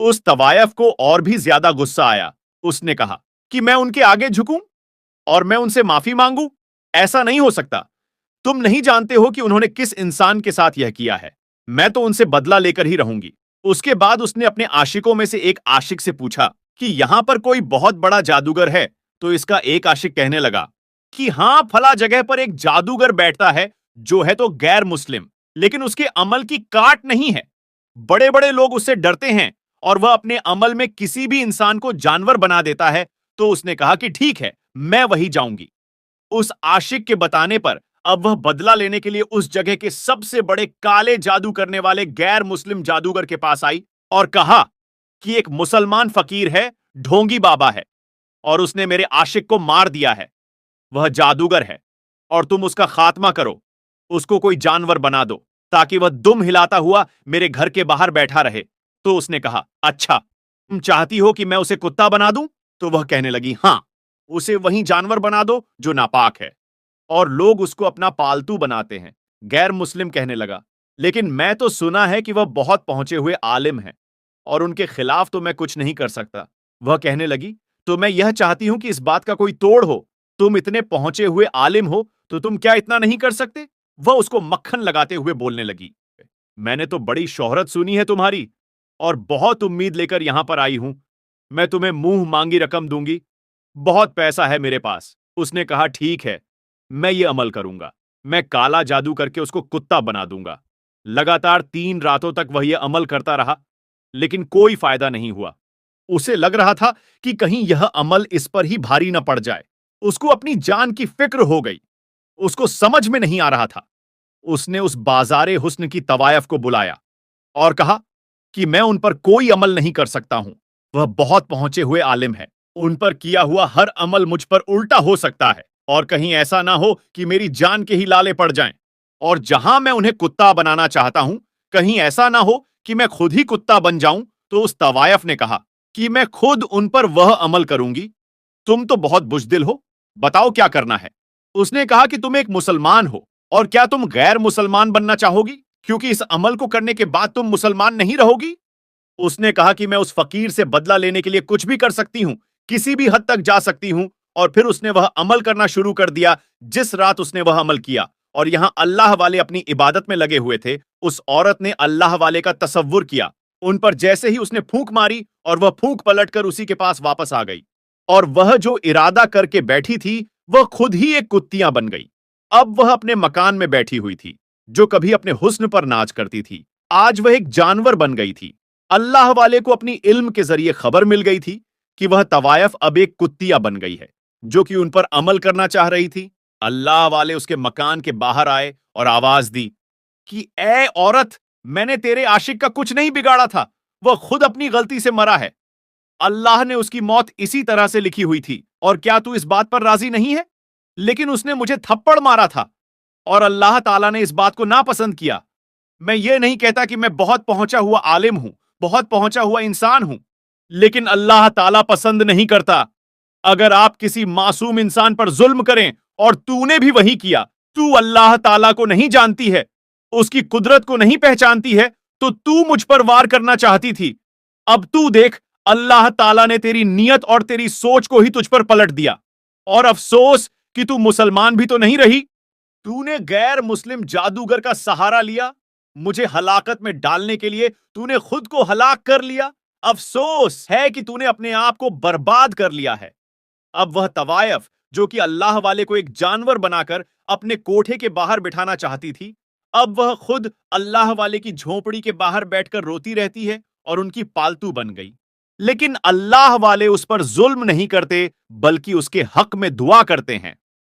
उस तवायफ को और भी ज्यादा गुस्सा आया। उसने कहा कि मैं उनके आगे झुकूं और मैं उनसे माफी मांगूं? ऐसा नहीं हो सकता। तुम नहीं जानते हो कि उन्होंने किस इंसान के साथ यह किया है। मैं तो उनसे बदला लेकर ही रहूंगी। उसके बाद उसने अपने आशिकों में से एक आशिक से पूछा कि यहां पर कोई बहुत बड़ा जादूगर है? तो इसका एक आशिक कहने लगा कि हां, फला जगह पर एक जादूगर बैठता है जो है तो गैर मुस्लिम, लेकिन उसके अमल की काट नहीं है। बड़े बड़े लोग उससे डरते हैं और वह अपने अमल में किसी भी इंसान को जानवर बना देता है। तो उसने कहा कि ठीक है, मैं वही जाऊंगी। उस आशिक के बताने पर अब वह बदला लेने के लिए उस जगह के सबसे बड़े काले जादू करने वाले गैर मुस्लिम जादूगर के पास आई और कहा कि एक मुसलमान फकीर है, ढोंगी बाबा है, और उसने मेरे आशिक को मार दिया है। वह जादूगर है और तुम उसका खात्मा करो, उसको कोई जानवर बना दो ताकि वह दुम हिलाता हुआ मेरे घर के बाहर बैठा रहे। तो उसने कहा, अच्छा, तुम चाहती हो कि मैं उसे कुत्ता बना दूं? तो वह कहने लगी, हां, उसे वही जानवर बना दो जो नापाक है, और लोग उसको अपना पालतू बनाते हैं। गैर मुस्लिम कहने लगा, लेकिन मैं तो सुना है कि वह बहुत पहुंचे हुए आलिम हैं और उनके खिलाफ तो मैं कुछ नहीं कर सकता। वह कहने लगी, तो मैं यह चाहती हूं कि इस बात का कोई तोड़ हो। तुम इतने पहुंचे हुए आलिम हो तो तुम क्या इतना नहीं कर सकते? वह उसको मक्खन लगाते हुए बोलने लगी, मैंने तो बड़ी शोहरत सुनी है तुम्हारी और बहुत उम्मीद लेकर यहां पर आई हूं। मैं तुम्हें मुंह मांगी रकम दूंगी, बहुत पैसा है मेरे पास। उसने कहा, ठीक है, मैं ये अमल करूंगा। मैं काला जादू करके उसको कुत्ता बना दूंगा। लगातार 3 रातों तक वह यह अमल करता रहा, लेकिन कोई फायदा नहीं हुआ। उसे लग रहा था कि कहीं यह अमल इस पर ही भारी न पड़ जाए। उसको अपनी जान की फिक्र हो गई। उसको समझ में नहीं आ रहा था। उसने उस बाजारे हुस्न की तवायफ को बुलाया और कहा कि मैं उन पर कोई अमल नहीं कर सकता हूं। वह बहुत पहुंचे हुए आलिम है। उन पर किया हुआ हर अमल मुझ पर उल्टा हो सकता है और कहीं ऐसा ना हो कि मेरी जान के ही लाले पड़ जाएं। और जहां मैं उन्हें कुत्ता बनाना चाहता हूं, कहीं ऐसा ना हो कि मैं खुद ही कुत्ता बन जाऊं, तो उस तवायफ ने कहा कि मैं खुद उन पर वह अमल करूंगी। तुम तो बहुत बुज़दिल हो, बताओ क्या करना है। उसने कहा कि तुम एक मुसलमान हो, और क्या तुम गैर मुसलमान बनना चाहोगी, क्योंकि इस अमल को करने के बाद तुम मुसलमान नहीं रहोगी। उसने कहा कि मैं उस फकीर से बदला लेने के लिए कुछ भी कर सकती हूं, किसी भी हद तक जा सकती हूं। और फिर उसने वह अमल करना शुरू कर दिया जिस रात उसने वह अमल किया। और यहां अल्लाह वाले अपनी इबादत में लगे हुए थे। उस औरत ने अल्लाह वाले का तसव्वुर किया। उन पर जैसे ही उसने फूंक मारी, और वह फूंक पलटकर उसी के पास वापस आ गई, और वह जो इरादा करके बैठी थी, वह खुद ही एक कुत्तियां बन गई। अब वह अपने मकान में बैठी हुई थी। जो कभी अपने हुस्न पर नाच करती थी, आज वह एक जानवर बन गई थी। अल्लाह वाले को अपनी इल्म के जरिए खबर मिल गई थी कि वह तवायफ अब एक कुत्तिया बन गई है, जो कि उन पर अमल करना चाह रही थी। अल्लाह वाले उसके मकान के बाहर आए और आवाज दी कि ए औरत, मैंने तेरे आशिक का कुछ नहीं बिगाड़ा था, वह खुद अपनी गलती से मरा है। अल्लाह ने उसकी मौत इसी तरह से लिखी हुई थी, और क्या तू इस बात पर राजी नहीं है? लेकिन उसने मुझे थप्पड़ मारा था, और अल्लाह ताला ने इस बात को नापसंद किया। मैं ये नहीं कहता कि मैं बहुत पहुंचा हुआ आलिम हूं, बहुत पहुंचा हुआ इंसान हूं, लेकिन अल्लाह ताला पसंद नहीं करता अगर आप किसी मासूम इंसान पर जुल्म करें, और तूने भी वही किया। तू अल्लाह ताला को नहीं जानती है, उसकी कुदरत को नहीं पहचानती है, तो तू मुझ पर वार करना चाहती थी। अब तू देख, अल्लाह ताला ने तेरी नियत और तेरी सोच को ही तुझ पर पलट दिया। और अफसोस कि तू मुसलमान भी तो नहीं रही। तूने गैर मुस्लिम जादूगर का सहारा लिया, मुझे हलाकत में डालने के लिए तूने खुद को हलाक कर लिया। अफसोस है कि तूने अपने आप को बर्बाद कर लिया है। अब वह तवायफ, जो कि अल्लाह वाले को एक जानवर बनाकर अपने कोठे के बाहर बिठाना चाहती थी, अब वह खुद अल्लाह वाले की झोपड़ी के बाहर बैठकर रोती रहती है और उनकी पालतू बन गई। लेकिन अल्लाह वाले उस पर जुल्म नहीं करते, बल्कि उसके हक में दुआ करते हैं।